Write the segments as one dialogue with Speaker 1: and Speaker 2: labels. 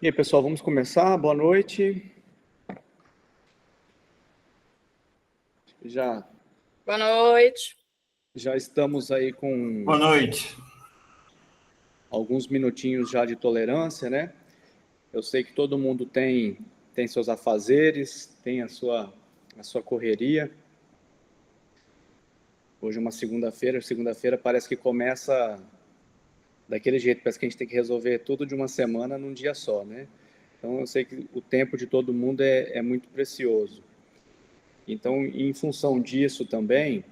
Speaker 1: E aí, pessoal, vamos começar. Boa noite. Já,
Speaker 2: Boa noite.
Speaker 1: já estamos aí
Speaker 3: Boa
Speaker 1: com
Speaker 3: noite.
Speaker 1: alguns minutinhos já de tolerância, né? Eu sei que todo mundo tem seus afazeres, tem a sua correria. Hoje é uma segunda-feira parece que começa daquele jeito, parece que a gente tem que resolver tudo de uma semana num dia só, né? Então, eu sei que o tempo de todo mundo é muito precioso. Então, em função disso também,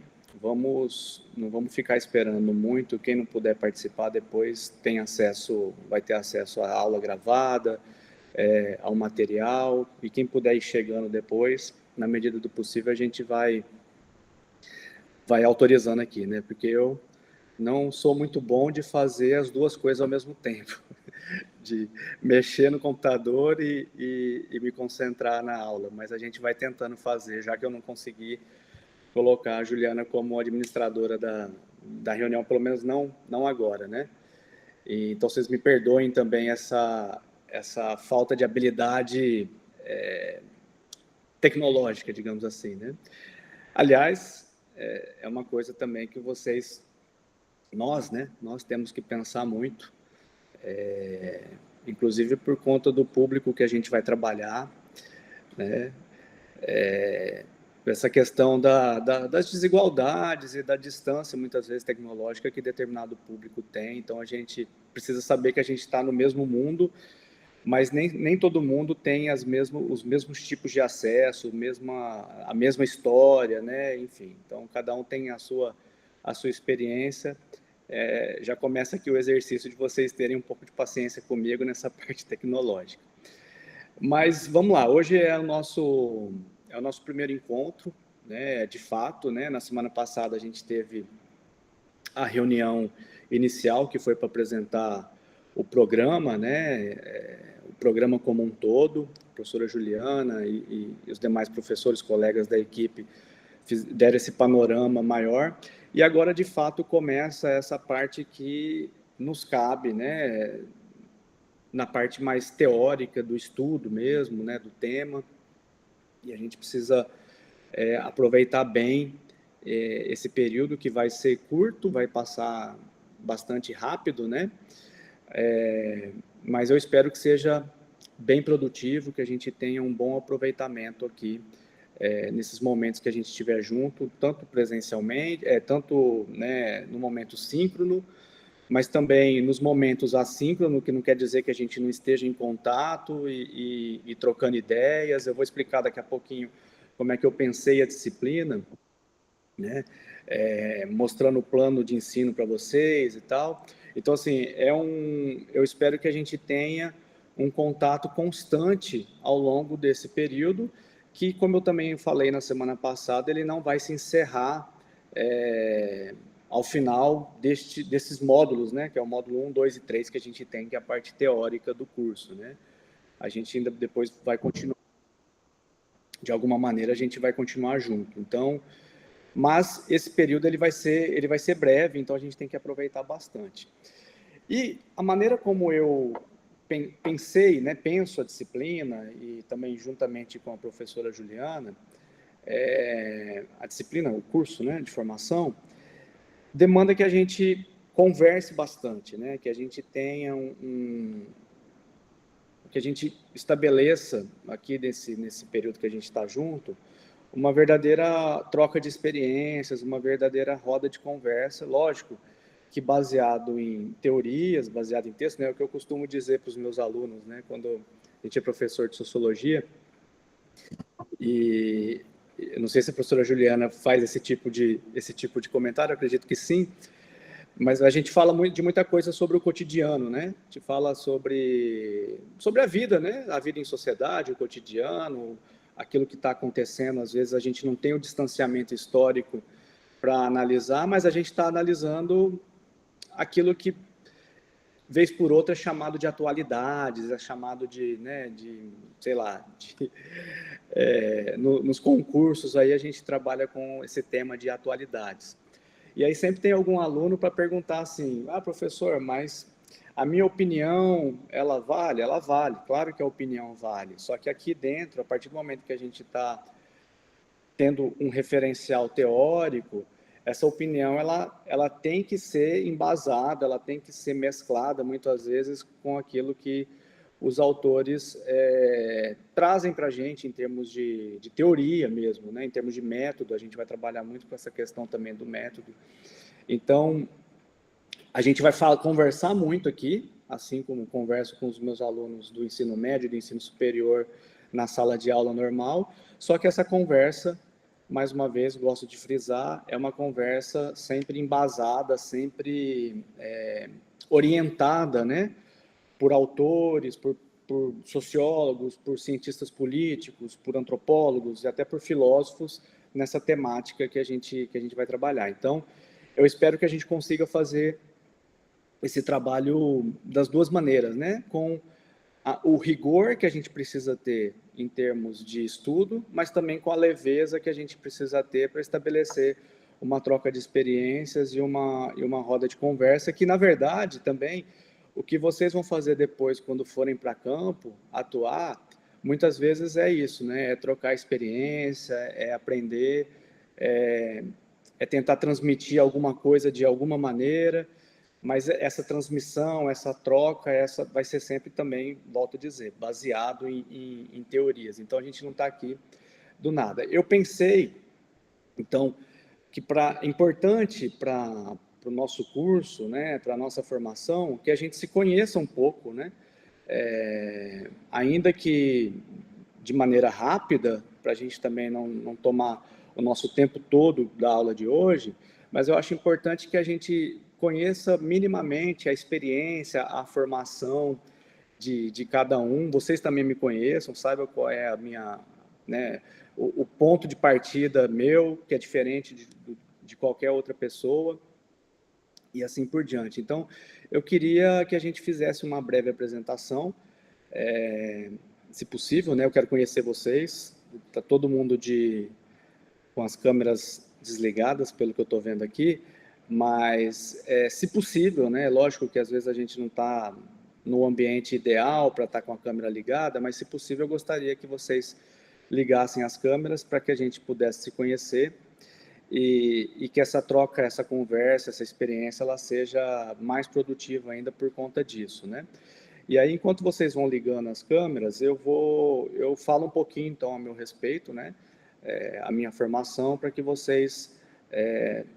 Speaker 1: não vamos ficar esperando muito. Quem não puder participar depois vai ter acesso à aula gravada, ao material, e quem puder ir chegando depois, na medida do possível, a gente vai autorizando aqui, né? Porque eu não sou muito bom de fazer as duas coisas ao mesmo tempo, de mexer no computador e me concentrar na aula, mas a gente vai tentando fazer, já que eu não consegui colocar a Juliana como administradora da reunião, pelo menos não agora, né? Então, vocês me perdoem também essa falta de habilidade tecnológica, digamos assim, né? Aliás, é uma coisa também que nós temos que pensar muito, inclusive por conta do público que a gente vai trabalhar, né? Essa questão das desigualdades e da distância, muitas vezes, tecnológica que determinado público tem. Então, a gente precisa saber que a gente está no mesmo mundo, mas nem todo mundo tem os mesmos tipos de acesso, a mesma história, né? Enfim, então, cada um tem a sua experiência. Já começa aqui o exercício de vocês terem um pouco de paciência comigo nessa parte tecnológica. Mas vamos lá, hoje é o nosso primeiro encontro, né? De fato, né? Na semana passada a gente teve a reunião inicial, que foi para apresentar o programa, né? O programa como um todo. A professora Juliana e os demais professores, colegas da equipe, deram esse panorama maior. E agora, de fato, começa essa parte que nos cabe, né? Na parte mais teórica do estudo mesmo, né, do tema, e a gente precisa aproveitar bem esse período que vai ser curto, vai passar bastante rápido, né? Mas eu espero que seja bem produtivo, que a gente tenha um bom aproveitamento aqui nesses momentos que a gente estiver junto, tanto presencialmente, tanto, né, no momento síncrono, mas também nos momentos assíncronos, que não quer dizer que a gente não esteja em contato e trocando ideias. Eu vou explicar daqui a pouquinho como é que eu pensei a disciplina, né? Mostrando o plano de ensino para vocês e tal. Então, assim, eu espero que a gente tenha um contato constante ao longo desse período, que, como eu também falei na semana passada, ele não vai se encerrar ao final desses módulos, né, que é o módulo 1, 2 e 3 que a gente tem, que é a parte teórica do curso, né? A gente ainda depois vai continuar, de alguma maneira a gente vai continuar junto. Então, mas esse período ele vai ser breve, então a gente tem que aproveitar bastante. E a maneira como eu pensei, né, penso a disciplina, e também juntamente com a professora Juliana, a disciplina, o curso, né, de formação, demanda que a gente converse bastante, né? Que a gente tenha que a gente estabeleça aqui nesse período que a gente está junto, uma verdadeira troca de experiências, uma verdadeira roda de conversa, lógico, que baseado em teorias, baseado em texto, né? É o que eu costumo dizer para os meus alunos, né? Quando a gente é professor de sociologia, e eu não sei se a professora Juliana faz esse tipo de comentário, eu acredito que sim. Mas a gente fala de muita coisa sobre o cotidiano, né? A gente fala sobre a vida, né? A vida em sociedade, o cotidiano, aquilo que está acontecendo. Às vezes a gente não tem o distanciamento histórico para analisar, mas a gente está analisando aquilo que, vez por outra, é chamado de atualidades, é chamado de, né, sei lá, nos concursos aí a gente trabalha com esse tema de atualidades. E aí sempre tem algum aluno para perguntar assim, professor, mas a minha opinião, ela vale? Ela vale, claro que a opinião vale, só que aqui dentro, a partir do momento que a gente está tendo um referencial teórico, essa opinião ela tem que ser embasada, ela tem que ser mesclada muitas vezes com aquilo que os autores trazem para a gente em termos de teoria mesmo, né? Em termos de método, a gente vai trabalhar muito com essa questão também do método. Então, a gente vai conversar muito aqui, assim como converso com os meus alunos do ensino médio e do ensino superior na sala de aula normal, só que essa conversa, mais uma vez, gosto de frisar, é uma conversa sempre embasada, sempre orientada, né, por autores, por sociólogos, por cientistas políticos, por antropólogos e até por filósofos nessa temática que a gente vai trabalhar. Então, eu espero que a gente consiga fazer esse trabalho das duas maneiras, né? Com o rigor que a gente precisa ter em termos de estudo, mas também com a leveza que a gente precisa ter para estabelecer uma troca de experiências e uma roda de conversa, que, na verdade, também, o que vocês vão fazer depois, quando forem para campo, atuar, muitas vezes é isso, né? É trocar experiência, é aprender, é tentar transmitir alguma coisa de alguma maneira, mas essa transmissão, essa troca, essa vai ser sempre também, volto a dizer, baseado em teorias. Então, a gente não está aqui do nada. Eu pensei, então, que importante para o nosso curso, né, para a nossa formação, que a gente se conheça um pouco, né, ainda que de maneira rápida, para a gente também não tomar o nosso tempo todo da aula de hoje, mas eu acho importante que a gente conheça minimamente a experiência, a formação de cada um. Vocês também me conheçam, saibam qual é a minha, né, o ponto de partida meu, que é diferente de qualquer outra pessoa, e assim por diante. Então, eu queria que a gente fizesse uma breve apresentação, se possível, né? Eu quero conhecer vocês. Está todo mundo com as câmeras desligadas, pelo que eu estou vendo aqui, mas, se possível, né? Lógico que às vezes a gente não está no ambiente ideal para estar com a câmera ligada, mas, se possível, eu gostaria que vocês ligassem as câmeras para que a gente pudesse se conhecer e que essa troca, essa conversa, essa experiência, ela seja mais produtiva ainda por conta disso, né? E aí, enquanto vocês vão ligando as câmeras, eu falo um pouquinho, então, a meu respeito, né? A minha formação, para que vocês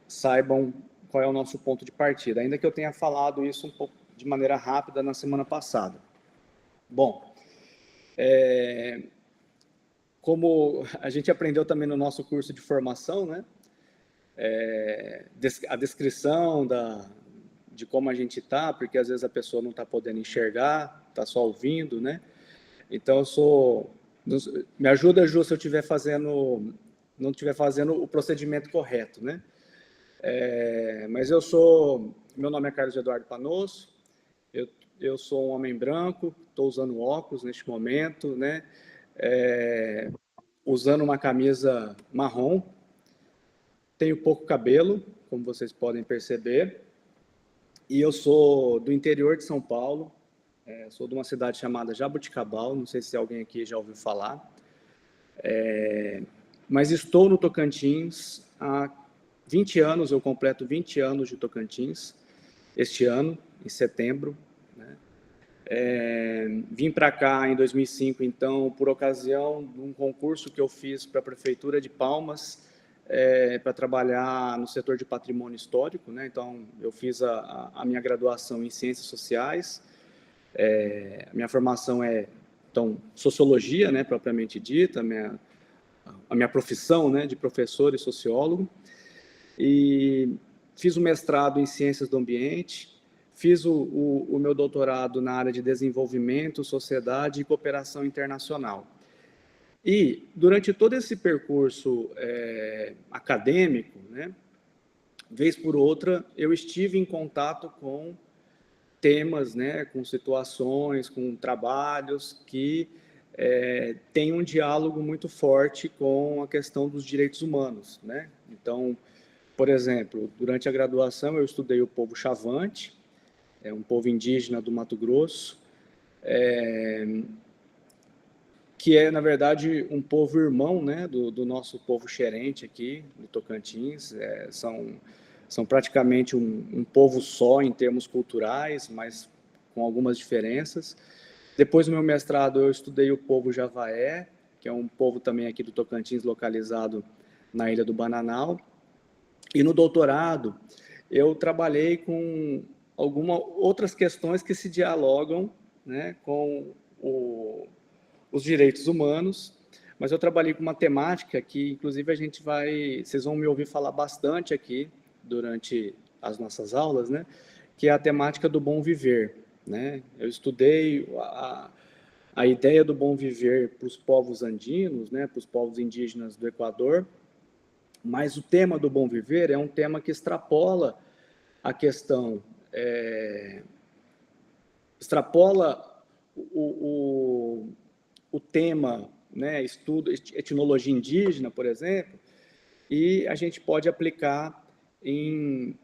Speaker 1: saibam qual é o nosso ponto de partida, ainda que eu tenha falado isso um pouco de maneira rápida na semana passada. Bom, como a gente aprendeu também no nosso curso de formação, né? A descrição de como a gente está, porque às vezes a pessoa não está podendo enxergar, está só ouvindo, né? Então, me ajuda, Ju, se eu não estiver fazendo o procedimento correto, né? Mas meu nome é Carlos Eduardo Panosso, eu sou um homem branco, estou usando óculos neste momento, né? Usando uma camisa marrom, tenho pouco cabelo, como vocês podem perceber, e eu sou do interior de São Paulo, sou de uma cidade chamada Jaboticabal, não sei se alguém aqui já ouviu falar, mas estou no Tocantins há 20 anos, eu completo 20 anos de Tocantins, este ano, em setembro, né? Vim para cá em 2005, então, por ocasião de um concurso que eu fiz para a Prefeitura de Palmas, para trabalhar no setor de patrimônio histórico, né? Então, eu fiz a minha graduação em Ciências Sociais, a minha formação então, Sociologia, né, propriamente dita, a minha profissão, né, de professor e sociólogo, e fiz o mestrado em Ciências do Ambiente, fiz o meu doutorado na área de Desenvolvimento, Sociedade e Cooperação Internacional. E, durante todo esse percurso acadêmico, né, vez por outra, eu estive em contato com temas, né, com situações, com trabalhos que têm um diálogo muito forte com a questão dos direitos humanos, né? Então, por exemplo, durante a graduação eu estudei o povo Chavante, é um povo indígena do Mato Grosso, que é, na verdade, um povo irmão, né, do nosso povo xerente aqui, do Tocantins. São praticamente um povo só em termos culturais, mas com algumas diferenças. Depois do meu mestrado, eu estudei o povo Javaé, que é um povo também aqui do Tocantins, localizado na Ilha do Bananal. E no doutorado, eu trabalhei com algumas outras questões que se dialogam, né, com os direitos humanos, mas eu trabalhei com uma temática que, inclusive, vocês vão me ouvir falar bastante aqui durante as nossas aulas, né, que é a temática do bom viver, né? Eu estudei a ideia do bom viver para os povos andinos, né, para os povos indígenas do Equador, mas o tema do bom viver é um tema que extrapola a questão, extrapola o tema, né, estudo, etnologia indígena, por exemplo, e a gente pode aplicar em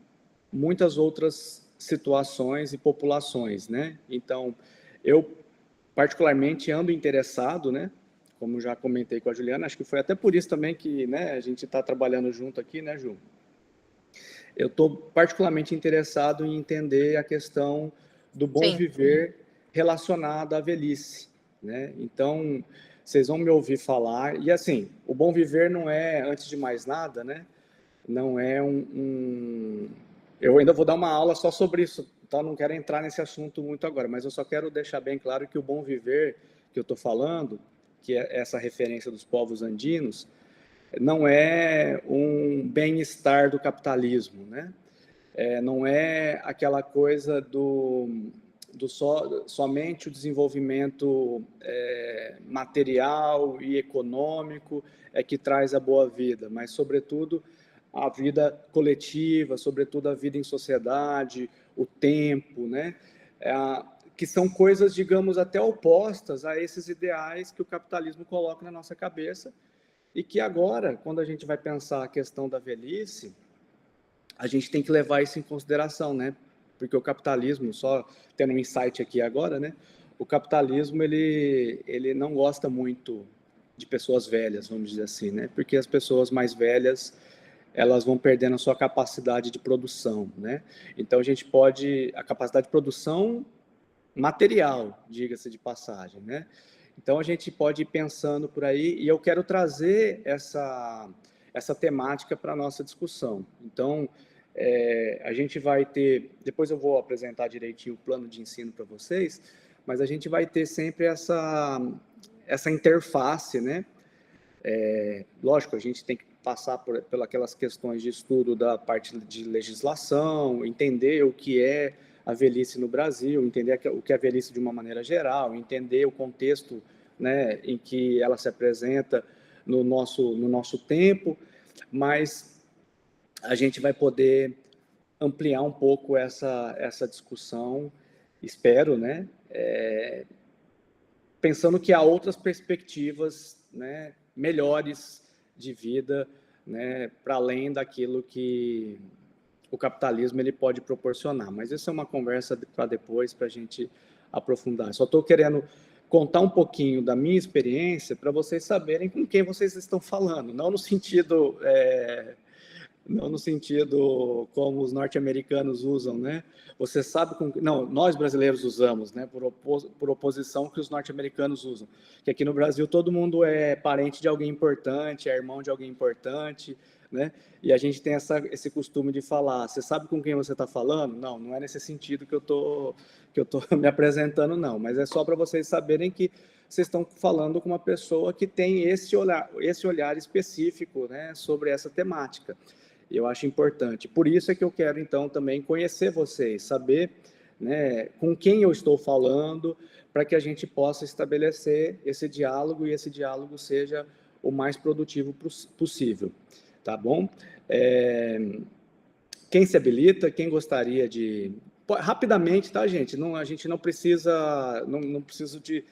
Speaker 1: muitas outras situações e populações, né? Então, eu particularmente ando interessado, né? Como já comentei com a Juliana, acho que foi até por isso também que, né, a gente está trabalhando junto aqui, né, Ju? Eu estou particularmente interessado em entender a questão do bom viver relacionado à velhice, né? Então, vocês vão me ouvir falar, e assim, o bom viver não é, antes de mais nada, né? Não é Eu ainda vou dar uma aula só sobre isso, então não quero entrar nesse assunto muito agora, mas eu só quero deixar bem claro que o bom viver que eu estou falando, que é essa referência dos povos andinos, não é um bem-estar do capitalismo, né? Não é aquela coisa somente o desenvolvimento material e econômico que traz a boa vida, mas, sobretudo, a vida coletiva, sobretudo a vida em sociedade, o tempo, né? Que são coisas, digamos, até opostas a esses ideais que o capitalismo coloca na nossa cabeça e que agora, quando a gente vai pensar a questão da velhice, a gente tem que levar isso em consideração, né? Porque o capitalismo, só tendo um insight aqui agora, né? O capitalismo, ele não gosta muito de pessoas velhas, vamos dizer assim, né? Porque as pessoas mais velhas, elas vão perdendo a sua capacidade de produção, né? Então, a capacidade de produção material, diga-se de passagem, né? Então, a gente pode ir pensando por aí, e eu quero trazer essa temática para a nossa discussão. Então, a gente vai ter, depois eu vou apresentar direitinho o plano de ensino para vocês, mas a gente vai ter sempre essa interface, né? Lógico, a gente tem que passar por aquelas questões de estudo da parte de legislação, entender o que é a velhice no Brasil, entender o que é a velhice de uma maneira geral, entender o contexto, né, em que ela se apresenta no nosso tempo, mas a gente vai poder ampliar um pouco essa discussão, espero, né, pensando que há outras perspectivas, né, melhores de vida, né, para além daquilo que o capitalismo ele pode proporcionar. Mas isso é uma conversa para depois, para a gente aprofundar. Só estou querendo contar um pouquinho da minha experiência para vocês saberem com quem vocês estão falando, não no sentido como os norte-americanos usam, né? Você sabe com... Não, nós brasileiros usamos, né? Por oposição que os norte-americanos usam. Que aqui no Brasil todo mundo é parente de alguém importante, é irmão de alguém importante, né? E a gente tem esse costume de falar, você sabe com quem você está falando? Não, não é nesse sentido que eu tô me apresentando, não. Mas é só para vocês saberem que vocês estão falando com uma pessoa que tem esse olhar específico, né? Sobre essa temática. Eu acho importante. Por isso é que eu quero, então, também conhecer vocês, saber, né, com quem eu estou falando, para que a gente possa estabelecer esse diálogo e esse diálogo seja o mais produtivo possível. Tá bom? Quem se habilita, quem gostaria de... Rapidamente, tá, gente? Não, a gente não precisa... Não preciso de...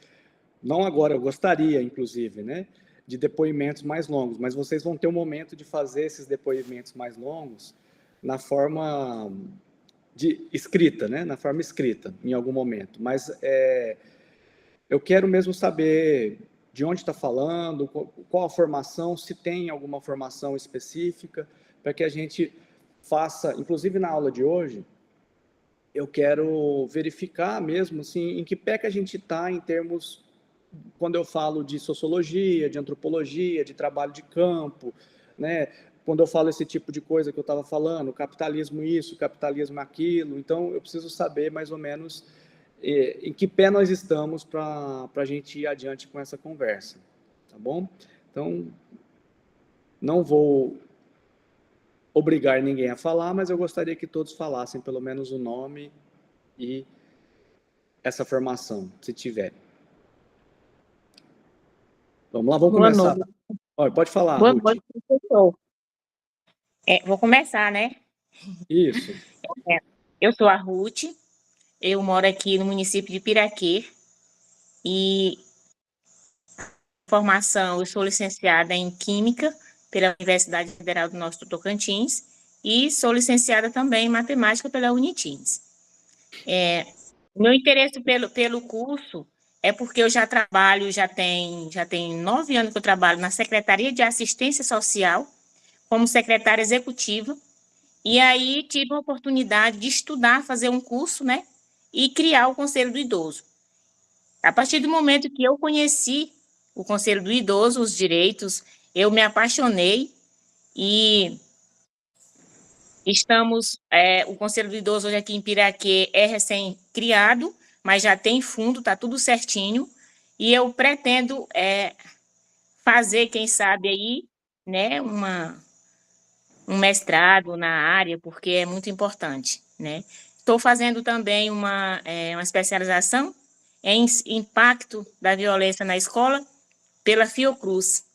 Speaker 1: Não agora, eu gostaria, inclusive, né? De depoimentos mais longos, mas vocês vão ter um momento de fazer esses depoimentos mais longos na forma de escrita, né? Na forma escrita, em algum momento. Mas eu quero mesmo saber de onde está falando, qual a formação, se tem alguma formação específica, para que a gente faça, inclusive na aula de hoje, eu quero verificar mesmo assim, em que pé que a gente está em termos, quando eu falo de sociologia, de antropologia, de trabalho de campo, né? Quando eu falo esse tipo de coisa que eu estava falando, capitalismo isso, capitalismo aquilo, então eu preciso saber mais ou menos em que pé nós estamos para a gente ir adiante com essa conversa, tá bom? Então, não vou obrigar ninguém a falar, mas eu gostaria que todos falassem pelo menos o nome e essa formação, se tiver. Vamos lá, vamos
Speaker 3: Boa
Speaker 1: começar.
Speaker 3: noite.
Speaker 1: Pode falar,
Speaker 3: Boa
Speaker 1: Ruth.
Speaker 3: noite, professor. Vou começar, né?
Speaker 1: Isso.
Speaker 3: Eu sou a Ruth, eu moro aqui no município de Piraquê e formação, eu sou licenciada em Química pela Universidade Federal do Norte do Tocantins e sou licenciada também em Matemática pela Unitins. Meu interesse pelo curso é porque eu já trabalho, já tem 9 anos que eu trabalho na Secretaria de Assistência Social como secretária executiva. E aí tive a oportunidade de estudar, fazer um curso, né? E criar o Conselho do Idoso. A partir do momento que eu conheci o Conselho do Idoso, os direitos, eu me apaixonei e o Conselho do Idoso hoje aqui em Piraquê é recém-criado, mas já tem fundo, está tudo certinho. E eu pretendo fazer, quem sabe aí, né, um mestrado na área, porque é muito importante, né? Estou fazendo também uma especialização em impacto da violência na escola pela Fiocruz.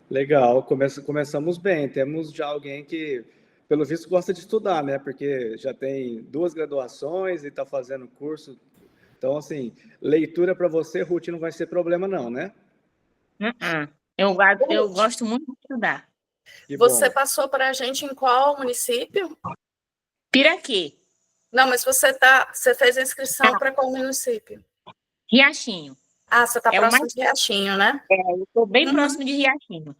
Speaker 1: Legal, começamos bem. Temos já alguém que, pelo visto, gosta de estudar, né? Porque já tem 2 graduações e está fazendo curso. Então, assim, leitura para você, Ruth, não vai ser problema não, né?
Speaker 3: Eu gosto muito de estudar.
Speaker 1: Que
Speaker 2: Você
Speaker 1: bom.
Speaker 2: passou para a gente em qual município?
Speaker 3: Piraquê.
Speaker 2: Não, mas você fez a inscrição para qual município?
Speaker 3: Riachinho.
Speaker 2: Ah, você está
Speaker 3: É o
Speaker 2: próximo
Speaker 3: mais...
Speaker 2: de Riachinho, né?
Speaker 3: Eu estou bem próximo de Riachinho.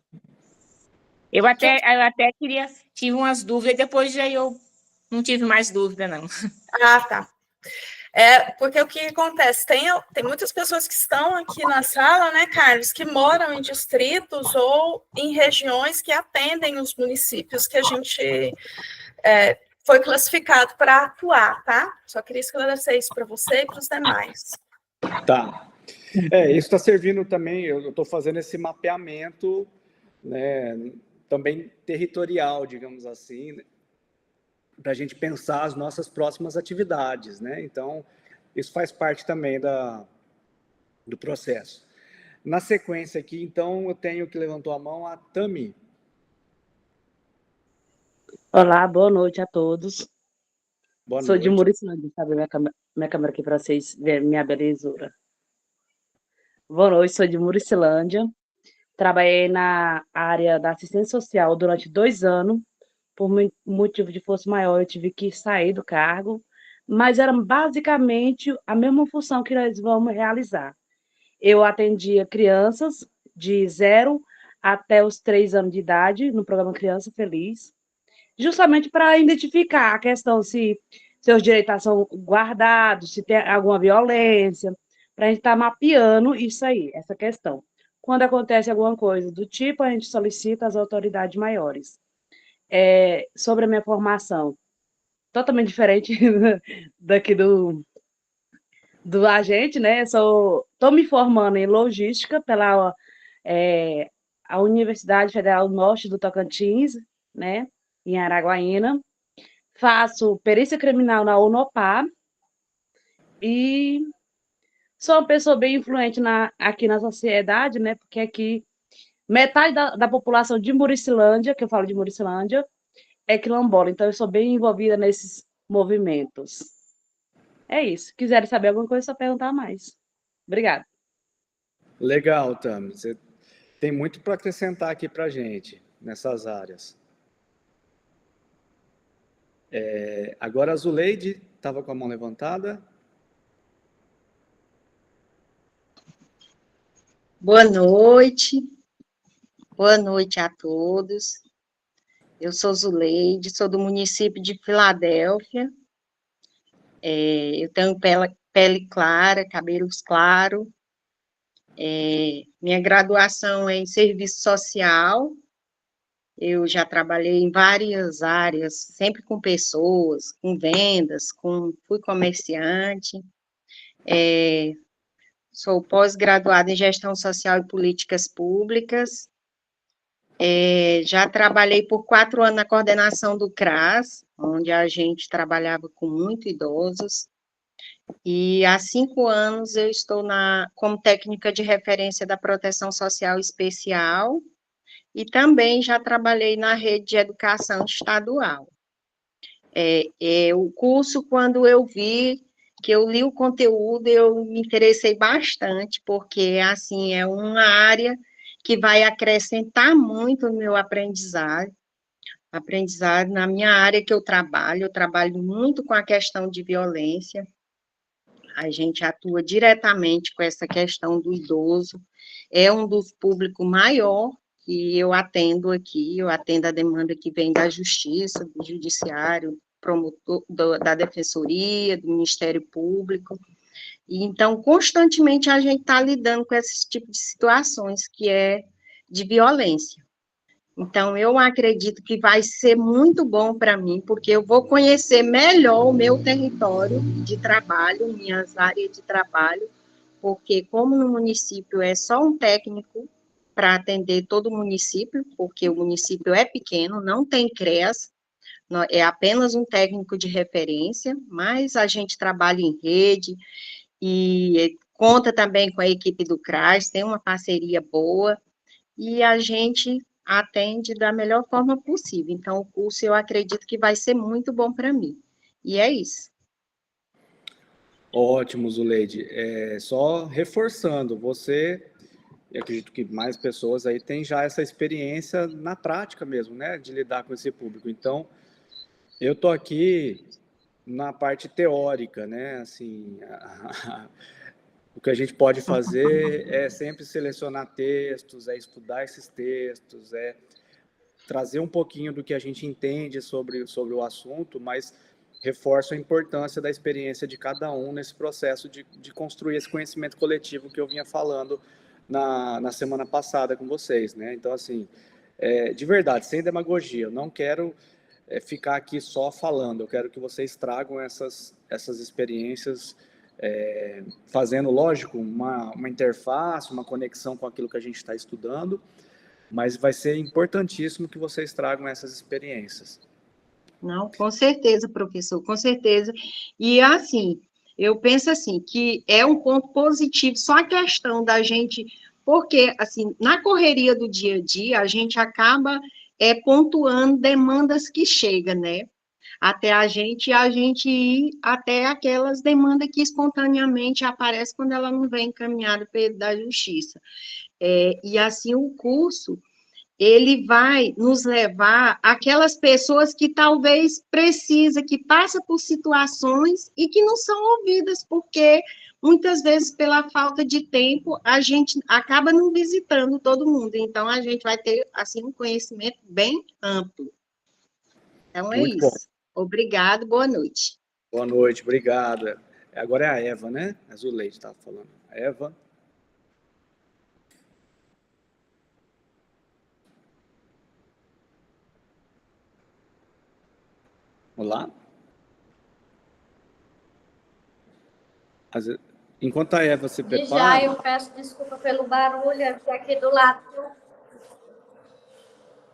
Speaker 3: Eu até tive umas dúvidas, depois já eu não tive mais dúvida, não.
Speaker 2: Ah, tá. Porque o que acontece? Tem muitas pessoas que estão aqui na sala, né, Carlos, que moram em distritos ou em regiões que atendem os municípios que a gente foi classificado para atuar, tá? Só queria esclarecer isso para você e para os demais.
Speaker 1: Tá. Isso está servindo também, eu estou fazendo esse mapeamento, né, também territorial, digamos assim, né, para a gente pensar as nossas próximas atividades, né? Então, isso faz parte também do processo. Na sequência aqui, então, eu tenho que levantou a mão a Tami.
Speaker 4: Olá, boa noite a todos.
Speaker 1: Boa
Speaker 4: Sou de
Speaker 1: noite.
Speaker 4: Muriçilândia, sabe minha câmera aqui para vocês verem minha belezura. Boa noite, sou de Muricilândia. Trabalhei na área da assistência social durante 2 anos. Por motivo de força maior, eu tive que sair do cargo, mas era basicamente a mesma função que nós vamos realizar. Eu atendia crianças de 0 até os 3 anos de idade no programa Criança Feliz, justamente para identificar a questão se seus direitos são guardados, se tem alguma violência, para a gente estar mapeando isso aí, essa questão. Quando acontece alguma coisa do tipo, a gente solicita as autoridades maiores. Sobre a minha formação, totalmente diferente daqui do agente, né? Estou me formando em logística pela a Universidade Federal do Norte do Tocantins, né? Em Araguaína. Faço perícia criminal na Unopar e sou uma pessoa bem influente aqui na sociedade, né? Porque aqui metade da população de Muricilândia, que eu falo de Muricilândia, é quilombola. Então eu sou bem envolvida nesses movimentos. É isso. Quiserem saber alguma coisa, é só perguntar mais. Obrigada.
Speaker 1: Legal, Tami. Você tem muito para acrescentar aqui para a gente, nessas áreas. Agora a Zuleide estava com a mão levantada.
Speaker 5: Boa noite a todos. Eu sou Zuleide, sou do município de Filadélfia. Eu tenho pele clara, cabelos claros. Minha graduação é em serviço social. Eu já trabalhei em várias áreas, sempre com pessoas, com vendas, fui comerciante. Sou pós-graduada em gestão social e políticas públicas. Já trabalhei por 4 anos na coordenação do CRAS, onde a gente trabalhava com muito idosos. E há 5 anos eu estou como técnica de referência da proteção social especial. E também já trabalhei na rede de educação estadual. O curso, quando eu vi, que eu li o conteúdo, eu me interessei bastante, porque, assim, é uma área que vai acrescentar muito no meu aprendizado. Na minha área que eu trabalho muito com a questão de violência. A gente atua diretamente com essa questão do idoso. É um dos públicos maior que eu atendo aqui, eu atendo a demanda que vem da Justiça, do Judiciário, promotor, da Defensoria, do Ministério Público. E, então, constantemente a gente está lidando com esse tipo de situações, que é de violência. Então, eu acredito que vai ser muito bom para mim, porque eu vou conhecer melhor o meu território de trabalho, minhas áreas de trabalho, porque como no município é só um técnico para atender todo o município, porque o município é pequeno, não tem CREAS, é apenas um técnico de referência, mas a gente trabalha em rede e conta também com a equipe do CRAS, tem uma parceria boa, e a gente atende da melhor forma possível. Então, o curso eu acredito que vai ser muito bom para mim. E é isso.
Speaker 1: Ótimo, Zuleide. Só reforçando, eu acredito que mais pessoas aí têm já essa experiência na prática mesmo, né, de lidar com esse público. Então, eu tô aqui na parte teórica, né, assim, o que a gente pode fazer é sempre selecionar textos, é estudar esses textos, é trazer um pouquinho do que a gente entende sobre o assunto, mas reforço a importância da experiência de cada um nesse processo de construir esse conhecimento coletivo que eu vinha falando na semana passada com vocês, né? Então, assim, de verdade, sem demagogia, eu não quero ficar aqui só falando, eu quero que vocês tragam essas experiências, fazendo, lógico, uma interface, uma conexão com aquilo que a gente está estudando, mas vai ser importantíssimo que vocês tragam essas experiências.
Speaker 5: Não, com certeza, professor, com certeza. E, assim, eu penso assim, que é um ponto positivo, só a questão da gente, porque, assim, na correria do dia a dia, a gente acaba pontuando demandas que chegam, né? Até a gente ir até aquelas demandas que espontaneamente aparecem quando ela não vem encaminhada da justiça. E, assim, o curso, ele vai nos levar àquelas pessoas que talvez precisa, que passa por situações e que não são ouvidas, porque muitas vezes, pela falta de tempo, a gente acaba não visitando todo mundo. Então, a gente vai ter, assim, um conhecimento bem amplo. Então, é
Speaker 1: Muito
Speaker 5: isso.
Speaker 1: bom.
Speaker 5: Obrigado, boa noite.
Speaker 1: Boa noite, obrigado. Agora é a Eva, né? A Zuleide estava falando. A Eva. Olá. Enquanto a Eva se prepara...
Speaker 6: Já eu peço desculpa pelo barulho aqui do lado.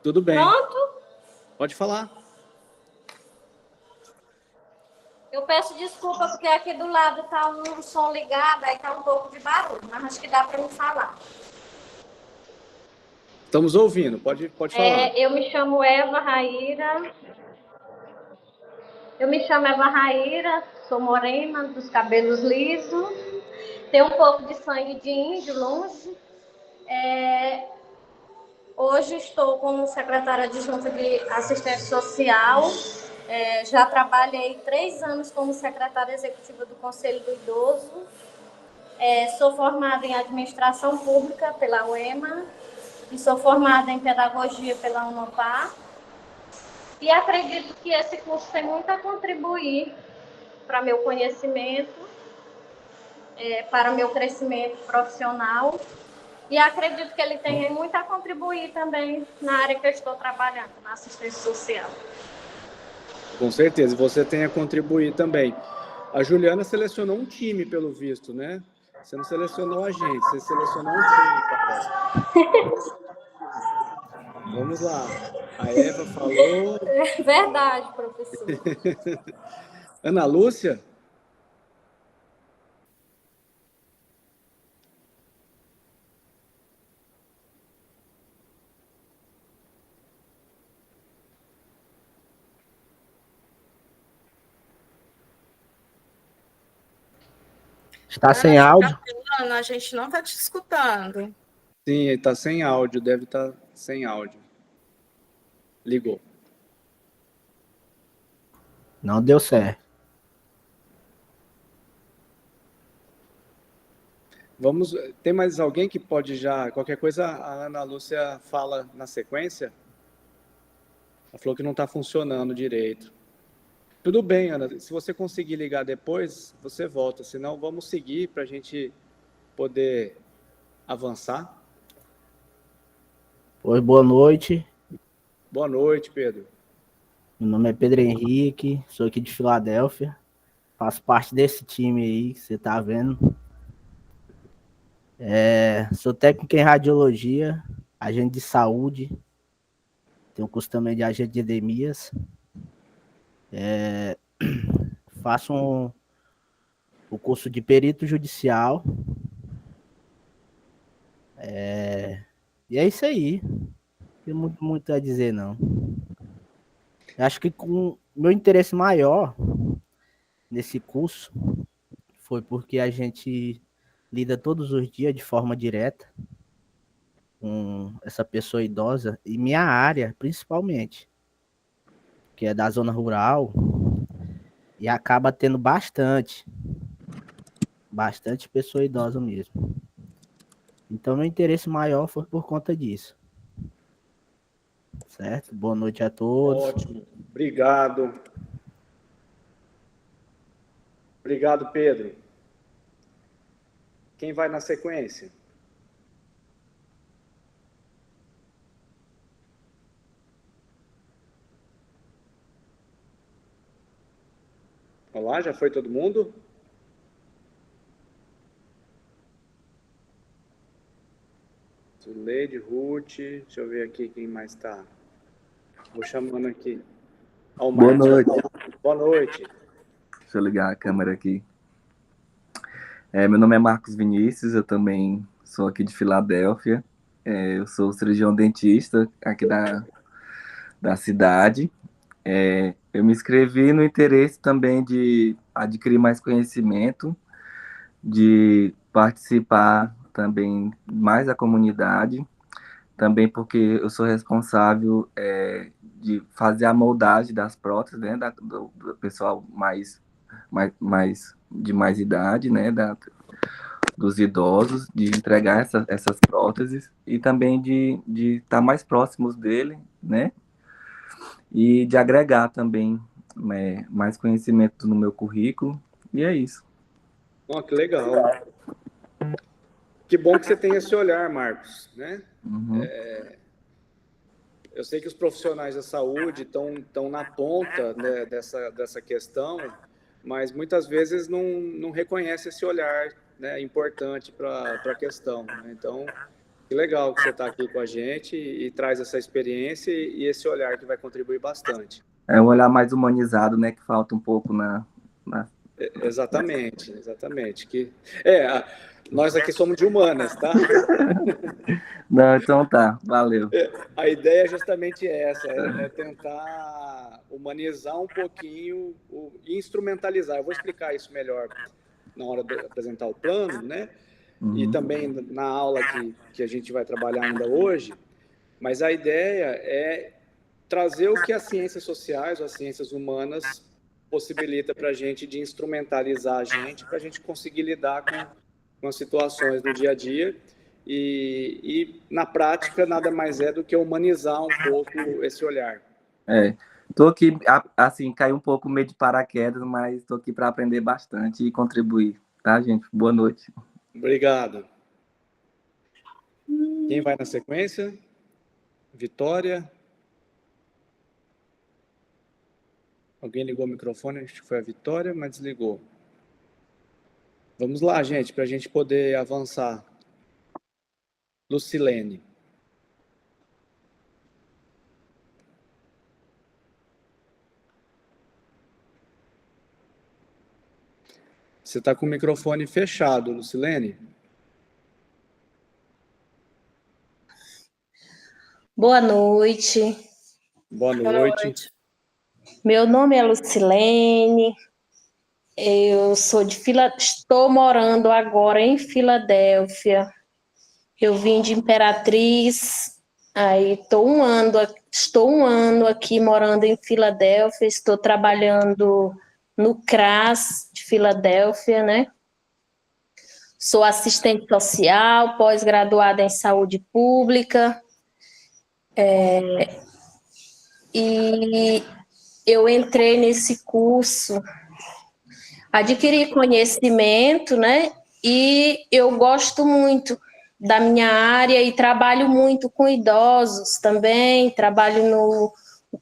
Speaker 1: Tudo bem.
Speaker 6: Pronto?
Speaker 1: Pode falar.
Speaker 6: Eu peço desculpa porque aqui do lado está um som ligado, aí está um pouco de barulho, mas acho que dá para me falar.
Speaker 1: Estamos ouvindo, pode falar.
Speaker 6: Eu me chamo Eva Raíra. Sou morena, dos cabelos lisos, tenho um pouco de sangue de índio, longe. Hoje estou como secretária adjunta de assistência social Já trabalhei 3 anos como secretária executiva do Conselho do Idoso. Sou formada em administração pública pela UEMA e sou formada em pedagogia pela Unopar. E acredito que esse curso tem muito a contribuir para meu conhecimento, para meu crescimento profissional. E acredito que ele tem muito a contribuir também na área que eu estou trabalhando, na assistência social.
Speaker 1: Com certeza, você tem a contribuir também. A Juliana selecionou um time, pelo visto, né? Você não selecionou a gente, você selecionou um time, parece. Vamos lá. A Eva falou.
Speaker 6: É verdade, professor.
Speaker 1: Ana Lúcia?
Speaker 7: Está sem áudio?
Speaker 2: A gente não está te escutando.
Speaker 1: Sim, ele está sem áudio, deve estar sem áudio. Ligou.
Speaker 7: Não deu certo.
Speaker 1: Vamos. Tem mais alguém que pode já. Qualquer coisa, a Ana Lúcia fala na sequência. Ela falou que não está funcionando direito. Tudo bem, Ana. Se você conseguir ligar depois, você volta. Senão, vamos seguir para a gente poder avançar.
Speaker 7: Oi, boa noite.
Speaker 1: Boa noite, Pedro.
Speaker 7: Meu nome é Pedro Henrique, sou aqui de Filadélfia. Faço parte desse time aí que você está vendo. Sou técnico em radiologia, agente de saúde. Tenho um curso também de agente de endemias. Faço o curso de perito judicial. E é isso aí. Não tem muito a dizer, não. Eu acho que com meu interesse maior nesse curso foi porque a gente lida todos os dias de forma direta com essa pessoa idosa, e minha área, principalmente, que é da zona rural, e acaba tendo bastante pessoa idosa mesmo. Então, meu interesse maior foi por conta disso. Certo? Boa noite a todos.
Speaker 1: Ótimo. Obrigado. Obrigado, Pedro. Quem vai na sequência? Olá, já foi todo mundo? Zuleide, Ruth, deixa eu ver aqui quem mais está. Vou chamando aqui.
Speaker 8: Boa noite.
Speaker 1: Boa noite.
Speaker 8: Deixa eu ligar a câmera aqui. Meu nome é Marcos Vinícius, eu também sou aqui de Filadélfia. Eu sou cirurgião dentista aqui da cidade. Eu me inscrevi no interesse também de adquirir mais conhecimento, de participar também mais da comunidade, também porque eu sou responsável de fazer a moldagem das próteses, né, do pessoal de mais idade, né, dos idosos, de entregar essas próteses e também de estar mais próximos dele, né, e de agregar também mais conhecimento no meu currículo, e é isso.
Speaker 1: Oh, que legal. Que bom que você tem esse olhar, Marcos, né?
Speaker 8: Uhum.
Speaker 1: Eu sei que os profissionais da saúde estão na ponta, né, dessa questão, mas muitas vezes não reconhece esse olhar, né, importante para a questão. Né? Então, que legal que você está aqui com a gente e traz essa experiência e esse olhar que vai contribuir bastante.
Speaker 8: É um olhar mais humanizado, né, que falta um pouco na...
Speaker 1: Exatamente. Nós aqui somos de humanas, tá?
Speaker 8: Não, então tá, valeu.
Speaker 1: A ideia é justamente essa, é tentar humanizar um pouquinho e instrumentalizar. Eu vou explicar isso melhor na hora de apresentar o plano, né?
Speaker 8: Uhum.
Speaker 1: E também na aula que a gente vai trabalhar ainda hoje. Mas a ideia é trazer o que as ciências sociais ou as ciências humanas possibilita para a gente de instrumentalizar a gente, para a gente conseguir lidar com as situações do dia a dia. E na prática, nada mais é do que humanizar um pouco esse olhar.
Speaker 8: Tô aqui, assim, caiu um pouco meio de paraquedas, mas tô aqui para aprender bastante e contribuir, tá, gente? Boa noite.
Speaker 1: Obrigado. Quem vai na sequência? Vitória? Alguém ligou o microfone? Acho que foi a Vitória, mas desligou. Vamos lá, gente, para a gente poder avançar. Lucilene. Você está com o microfone fechado, Lucilene?
Speaker 9: Boa noite.
Speaker 1: Boa noite.
Speaker 9: Meu nome é Lucilene. Eu sou estou morando agora em Filadélfia. Eu vim de Imperatriz. Aí estou um ano aqui morando em Filadélfia. Estou trabalhando no CRAS de Filadélfia, né? Sou assistente social, pós-graduada em saúde pública. E eu entrei nesse curso, adquiri conhecimento, né? E eu gosto muito da minha área e trabalho muito com idosos também, trabalho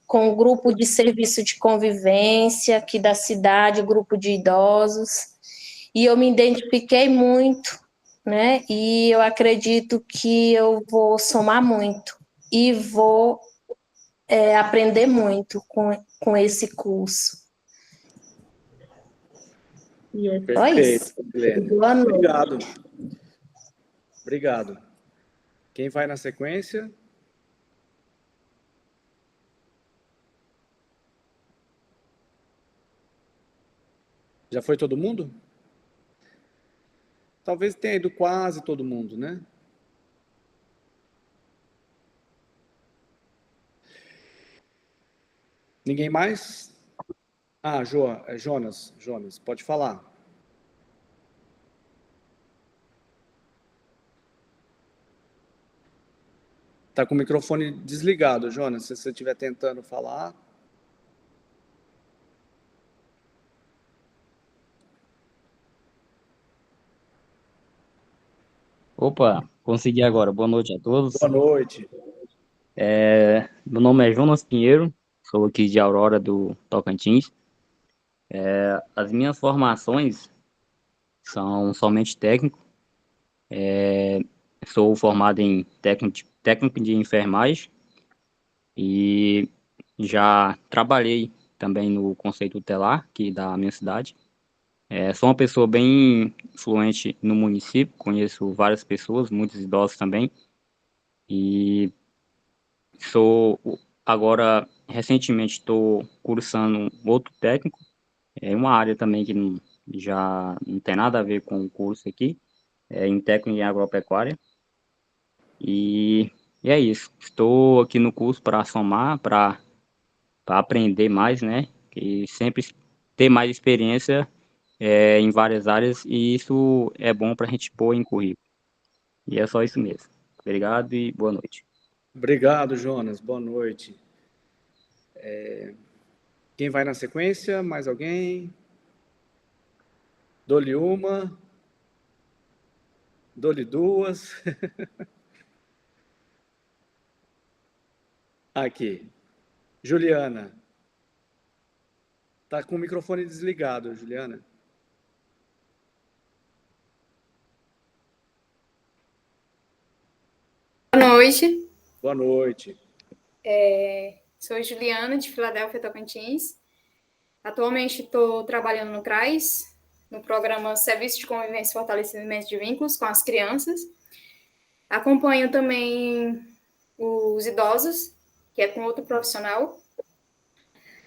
Speaker 9: com um grupo de serviço de convivência aqui da cidade, grupo de idosos, e eu me identifiquei muito, né? E eu acredito que eu vou somar muito e vou aprender muito com esse curso. E é só isso.
Speaker 1: Helene.
Speaker 9: Boa noite.
Speaker 1: Obrigado. Quem vai na sequência? Já foi todo mundo? Talvez tenha ido quase todo mundo, né? Ninguém mais? Ah, Jonas, pode falar. Tá com o microfone desligado, Jonas, se você estiver tentando falar.
Speaker 10: Opa, consegui agora. Boa noite a todos.
Speaker 1: Boa noite.
Speaker 10: Meu nome é Jonas Pinheiro, sou aqui de Aurora do Tocantins. As minhas formações são somente técnico. Sou formado em técnico de enfermagem e já trabalhei também no Conselho Tutelar aqui da minha cidade. Sou uma pessoa bem influente no município, conheço várias pessoas, muitos idosos também. E agora, recentemente, estou cursando um outro técnico, uma área também que já não tem nada a ver com o curso aqui, em técnico em agropecuária. E é isso. Estou aqui no curso para somar, para aprender mais, né? E sempre ter mais experiência em várias áreas, e isso é bom para a gente pôr em currículo. E é só isso mesmo. Obrigado e boa noite.
Speaker 1: Obrigado, Jonas. Boa noite. Quem vai na sequência? Mais alguém? Dou-lhe uma. Dou-lhe duas. Aqui. Juliana. Tá com o microfone desligado, Juliana.
Speaker 11: Boa noite.
Speaker 1: Boa noite.
Speaker 11: Sou Juliana, de Filadélfia, Tocantins. Atualmente estou trabalhando no CRAS, no programa Serviço de Convivência e Fortalecimento de Vínculos com as Crianças. Acompanho também os idosos, que é com outro profissional.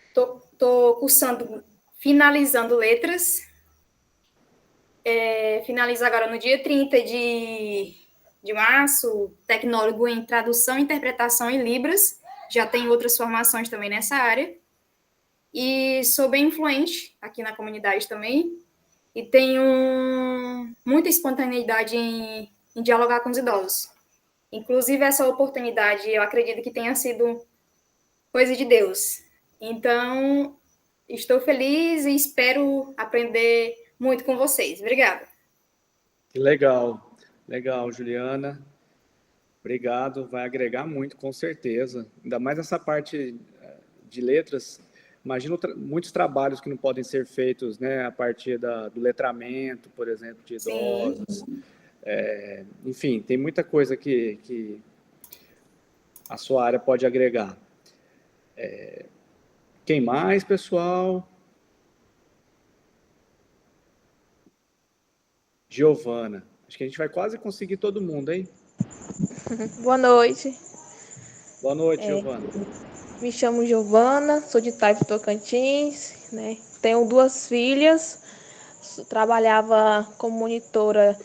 Speaker 11: Estou cursando, finalizando letras. Finalizo agora no dia 30 de março, tecnólogo em tradução e interpretação em Libras. já tenho outras formações também nessa área, e sou bem influente aqui na comunidade também, e tenho muita espontaneidade em dialogar com os idosos. Inclusive, essa oportunidade, eu acredito que tenha sido coisa de Deus. Então, estou feliz e espero aprender muito com vocês. Obrigada.
Speaker 1: Legal, legal, Juliana. Obrigado, vai agregar muito, com certeza. Ainda mais essa parte de letras. Imagino muitos trabalhos que não podem ser feitos, né, a partir do letramento, por exemplo, de idosos. Enfim, tem muita coisa que a sua área pode agregar. Quem mais, pessoal? Giovana. Acho que a gente vai quase conseguir todo mundo, hein?
Speaker 12: Boa noite.
Speaker 1: Boa noite, Giovana.
Speaker 12: Me chamo Giovana, sou de Itaipu, Tocantins, né? Tenho 2 filhas, trabalhava como monitora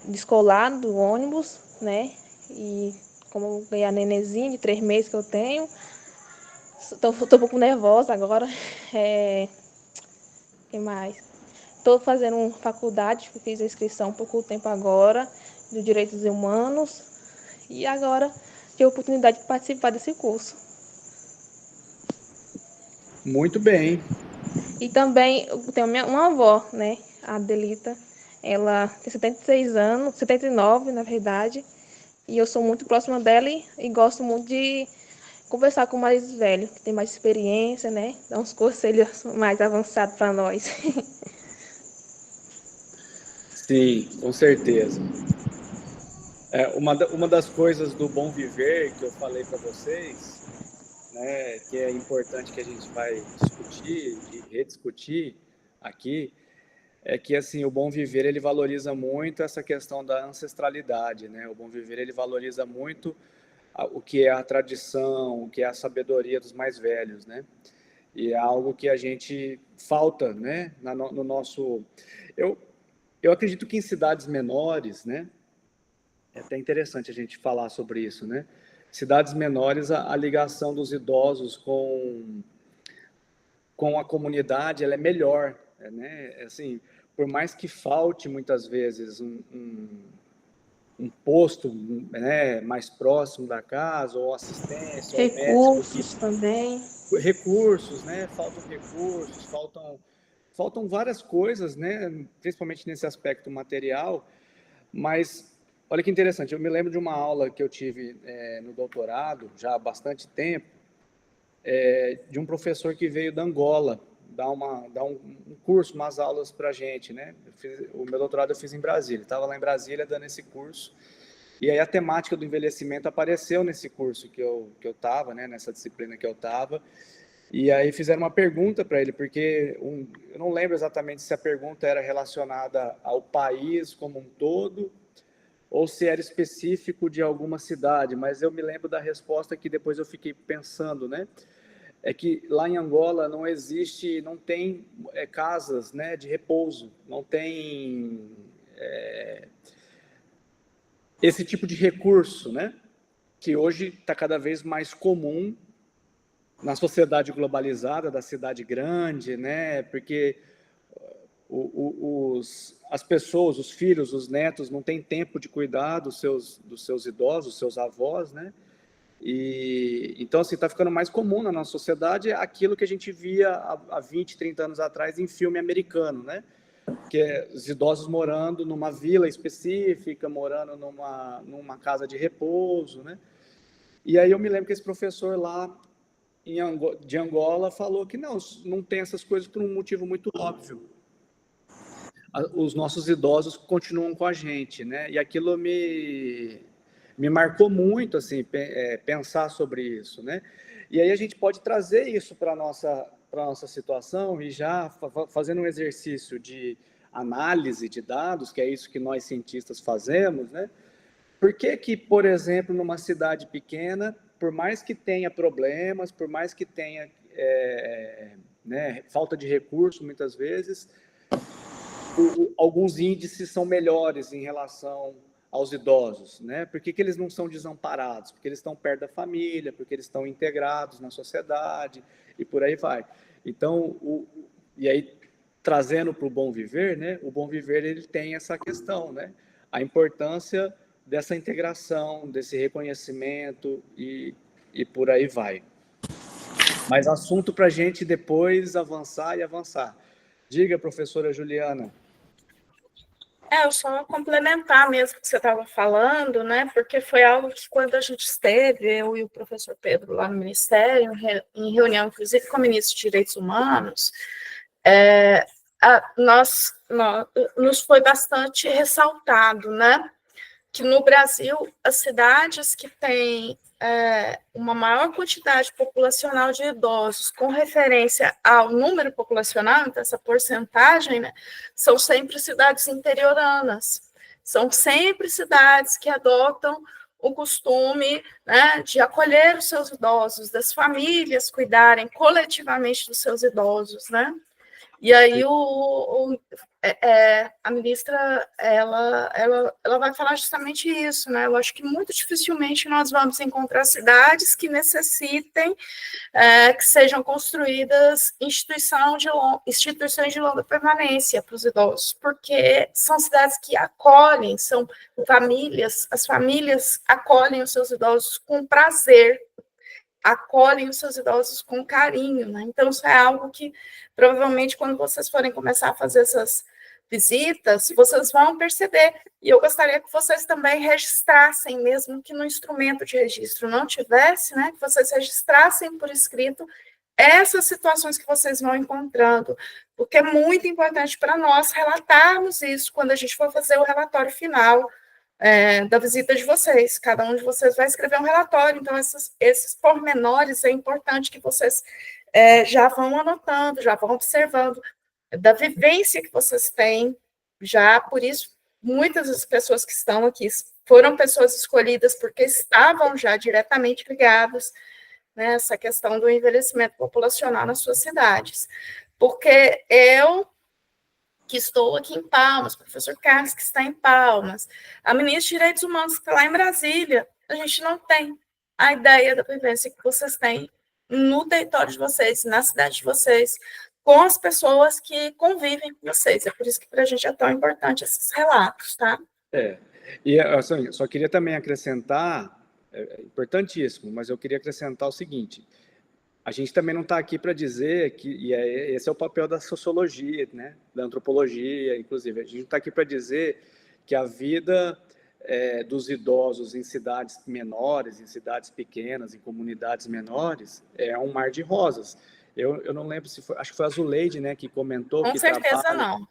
Speaker 12: de escolar do ônibus, né? E como eu ganhei a nenenzinha de 3 meses que eu tenho, estou um pouco nervosa agora. Que mais? Estou fazendo faculdade, fiz a inscrição há pouco tempo agora, de Direitos Humanos, e agora tive a oportunidade de participar desse curso.
Speaker 1: Muito bem.
Speaker 12: E também eu tenho uma avó, né, a Adelita, ela tem 76 anos, 79 na verdade, e eu sou muito próxima dela e gosto muito de conversar com o mais velho, que tem mais experiência, né, dar uns conselhos mais avançados para nós.
Speaker 1: Sim, com certeza. Uma das coisas do bom viver que eu falei para vocês, né, que é importante que a gente vai discutir e rediscutir aqui, é que assim o bom viver ele valoriza muito essa questão da ancestralidade, né? O bom viver ele valoriza muito o que é a tradição, o que é a sabedoria dos mais velhos, né? E é algo que a gente falta, né? No nosso, eu acredito que em cidades menores, né? É até interessante a gente falar sobre isso, né? Cidades menores, a ligação dos idosos com a comunidade, ela é melhor, né? Assim, por mais que falte muitas vezes um posto, né, mais próximo da casa, ou assistência, ou
Speaker 12: Recursos também.
Speaker 1: Recursos, né? Faltam recursos, faltam várias coisas, né? Principalmente nesse aspecto material, mas olha que interessante, eu me lembro de uma aula que eu tive no doutorado, já há bastante tempo, de um professor que veio da Angola, dar um curso, umas aulas para a gente, né? O meu doutorado eu fiz em Brasília, estava lá em Brasília dando esse curso, e aí a temática do envelhecimento apareceu nesse curso que eu estava, né? Nessa disciplina que eu estava, e aí fizeram uma pergunta para ele, porque eu não lembro exatamente se a pergunta era relacionada ao país como um todo, ou se era específico de alguma cidade, mas eu me lembro da resposta que depois eu fiquei pensando, né? É que lá em Angola não tem casas, né, de repouso, não tem esse tipo de recurso, né? Que hoje está cada vez mais comum na sociedade globalizada, da cidade grande, né? Porque as pessoas, os filhos, os netos, não têm tempo de cuidar dos seus idosos, dos seus avós, né? E então, assim, está ficando mais comum na nossa sociedade aquilo que a gente via há 20, 30 anos atrás em filme americano, né? Que é os idosos morando numa vila específica, morando numa casa de repouso, né? E aí eu me lembro que esse professor lá de Angola falou que não tem essas coisas por um motivo muito óbvio. Os nossos idosos continuam com a gente, né? E aquilo me marcou muito, assim, pensar sobre isso, né? E aí a gente pode trazer isso para a nossa situação e já fazendo um exercício de análise de dados, que é isso que nós cientistas fazemos, né? Por que, por exemplo, numa cidade pequena, por mais que tenha problemas, por mais que tenha né, falta de recurso, muitas vezes, alguns índices são melhores em relação aos idosos, né? Por que eles não são desamparados? Porque eles estão perto da família, porque eles estão integrados na sociedade e por aí vai. Então, e aí trazendo para o bom viver, né? O bom viver ele tem essa questão, né? A importância dessa integração, desse reconhecimento e por aí vai. Mas assunto para a gente depois avançar e avançar. Diga, professora Juliana.
Speaker 2: Eu só complementar mesmo o que você estava falando, né? Porque foi algo que quando a gente esteve, eu e o professor Pedro lá no Ministério, em reunião, inclusive com o ministro de Direitos Humanos, nos foi bastante ressaltado, né? Que no Brasil, as cidades que têm uma maior quantidade populacional de idosos com referência ao número populacional, então essa porcentagem, né, são sempre cidades interioranas, são sempre cidades que adotam o costume, né, de acolher os seus idosos, das famílias cuidarem coletivamente dos seus idosos, né? E aí a ministra, ela vai falar justamente isso, né? Eu acho que muito dificilmente nós vamos encontrar cidades que necessitem que sejam construídas instituições de longa permanência para os idosos, porque são cidades que acolhem, são famílias, as famílias acolhem os seus idosos com prazer, acolhem os seus idosos com carinho, né? Então, isso é algo que, provavelmente, quando vocês forem começar a fazer essas visitas, vocês vão perceber. E eu gostaria que vocês também registrassem, mesmo que no instrumento de registro não tivesse, né? Que vocês registrassem por escrito essas situações que vocês vão encontrando, porque é muito importante para nós relatarmos isso quando a gente for fazer o relatório final da visita de vocês. Cada um de vocês vai escrever um relatório, então esses pormenores é importante que vocês já vão anotando, já vão observando da vivência que vocês têm, já por isso muitas das pessoas que estão aqui foram pessoas escolhidas porque estavam já diretamente ligadas nessa questão do envelhecimento populacional nas suas cidades. Porque eu que estou aqui em Palmas, o professor Carlos, que está em Palmas, a ministra de Direitos Humanos, que está lá em Brasília, a gente não tem a ideia da vivência que vocês têm no território de vocês, na cidade de vocês, com as pessoas que convivem com vocês. É por isso que para a gente é tão importante esses relatos, tá?
Speaker 1: E assim, só queria também acrescentar, é importantíssimo, mas eu queria acrescentar o seguinte: a gente também não está aqui para dizer que, esse é o papel da sociologia, né, da antropologia, inclusive, a gente não está aqui para dizer que a vida dos idosos em cidades menores, em cidades pequenas, em comunidades menores, é um mar de rosas. Eu não lembro se foi, acho que foi a Zuleide, né, que comentou.
Speaker 2: Com certeza não.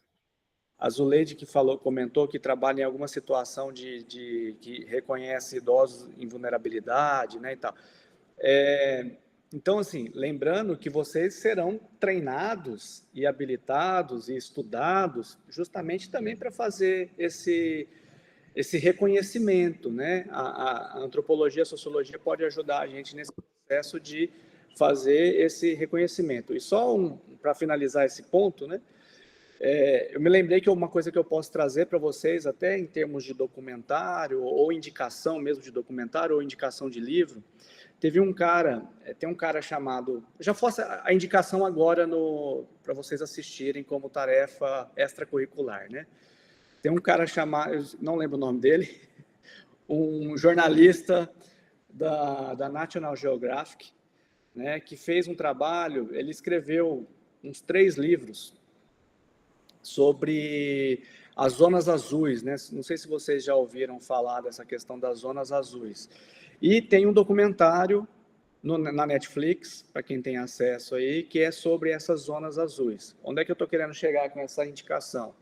Speaker 1: A Zuleide comentou que trabalha em alguma situação que reconhece idosos em vulnerabilidade, né, e tal. Então, assim, lembrando que vocês serão treinados e habilitados e estudados justamente também para fazer esse reconhecimento, né? A antropologia, a sociologia pode ajudar a gente nesse processo de fazer esse reconhecimento. E só para finalizar esse ponto, né? Eu me lembrei que uma coisa que eu posso trazer para vocês, até em termos de documentário, ou indicação mesmo de documentário, ou indicação de livro, tem um cara chamado, já fosse a indicação agora para vocês assistirem como tarefa extracurricular, né? Tem um cara chamado, não lembro o nome dele, um jornalista da National Geographic, né, que fez um trabalho, ele escreveu uns 3 livros sobre as zonas azuis, né? Não sei se vocês já ouviram falar dessa questão das zonas azuis. E tem um documentário na Netflix, para quem tem acesso aí, que é sobre essas zonas azuis. Onde é que eu estou querendo chegar com essa indicação?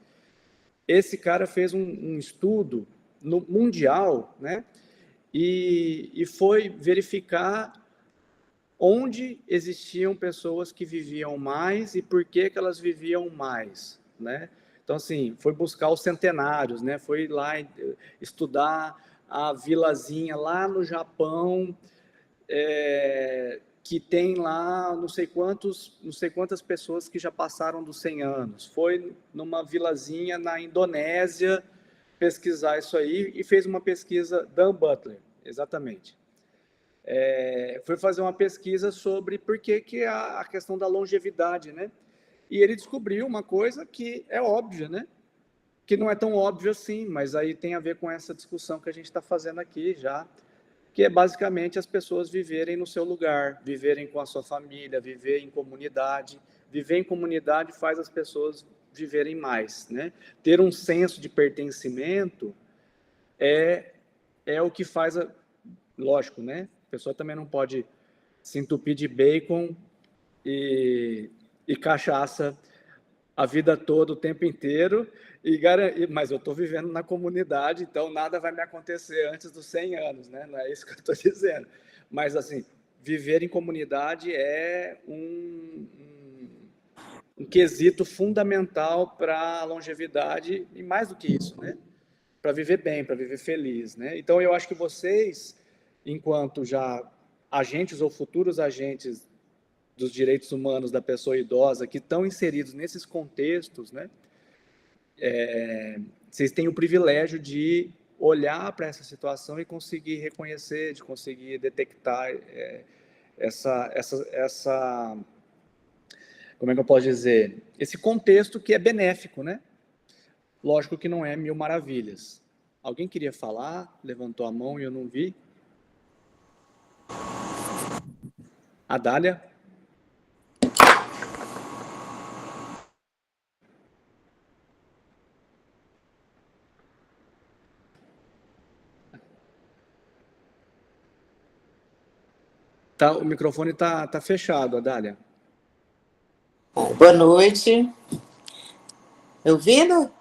Speaker 1: Esse cara fez um estudo mundial, né? E foi verificar onde existiam pessoas que viviam mais e por que elas viviam mais, né? Então, assim, foi buscar os centenários, né? Foi lá estudar a vilazinha lá no Japão, que tem lá não sei quantas pessoas que já passaram dos 100 anos. Foi numa vilazinha na Indonésia, pesquisar isso aí e fez uma pesquisa, Dan Butler, exatamente. Foi fazer uma pesquisa sobre por que a questão da longevidade, né? E ele descobriu uma coisa que é óbvia, né? Que não é tão óbvio assim, mas aí tem a ver com essa discussão que a gente está fazendo aqui já, que é basicamente as pessoas viverem no seu lugar, viverem com a sua família, viver em comunidade. Viver em comunidade faz as pessoas viverem mais, né? Ter um senso de pertencimento é o que faz, lógico, né? A pessoa também não pode se entupir de bacon e cachaça a vida toda, o tempo inteiro, mas eu estou vivendo na comunidade, então nada vai me acontecer antes dos 100 anos, né? Não é isso que eu estou dizendo. Mas, assim, viver em comunidade é um quesito fundamental para a longevidade, e mais do que isso, né? Para viver bem, para viver feliz, né? Então, eu acho que vocês, enquanto já agentes ou futuros agentes dos direitos humanos da pessoa idosa, que estão inseridos nesses contextos, né? Vocês têm o privilégio de olhar para essa situação e conseguir reconhecer, de conseguir detectar como é que eu posso dizer? Esse contexto que é benéfico, né? Lógico que não é mil maravilhas. Alguém queria falar? Levantou a mão e eu não vi. A Dália? Tá, o microfone tá fechado, Adália.
Speaker 13: Boa noite. Me ouvindo?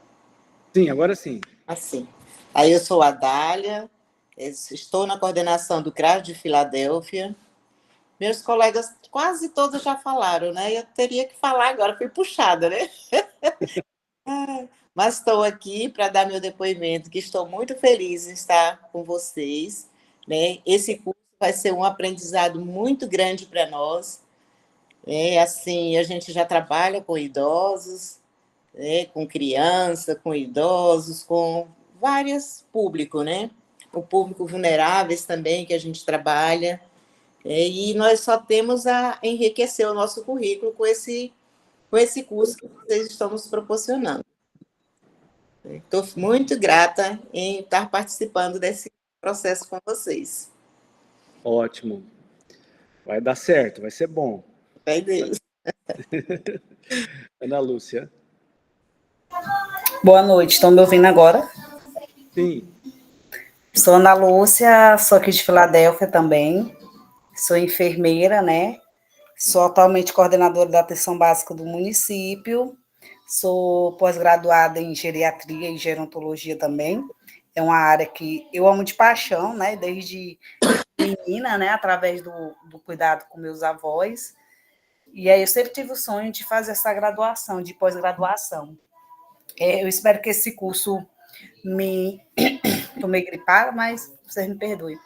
Speaker 1: Sim, agora sim.
Speaker 13: Assim. Aí eu sou a Dália, estou na coordenação do CRAS de Filadélfia. Meus colegas quase todos já falaram, né? Eu teria que falar agora, fui puxada, né? Mas estou aqui para dar meu depoimento, que estou muito feliz em estar com vocês, né? Esse curso vai ser um aprendizado muito grande para nós. Assim, a gente já trabalha com idosos, com criança, com idosos, com vários públicos, né? O público vulneráveis também, que a gente trabalha. E nós só temos a enriquecer o nosso currículo com esse curso que vocês estão nos proporcionando. Estou muito grata em estar participando desse processo com vocês.
Speaker 1: Ótimo. Vai dar certo, vai ser bom.
Speaker 13: Vai Deus.
Speaker 1: Ana Lúcia.
Speaker 14: Boa noite, estão me ouvindo agora?
Speaker 1: Sim.
Speaker 14: Sou Ana Lúcia, sou aqui de Filadélfia também, sou enfermeira, né? Sou atualmente coordenadora da atenção básica do município, sou pós-graduada em geriatria e gerontologia também, é uma área que eu amo de paixão, né? Desde menina, né? Através do cuidado com meus avós, e aí eu sempre tive o sonho de fazer essa graduação, de pós-graduação. Eu espero que esse curso me... Estou meio gripada, mas vocês me perdoem.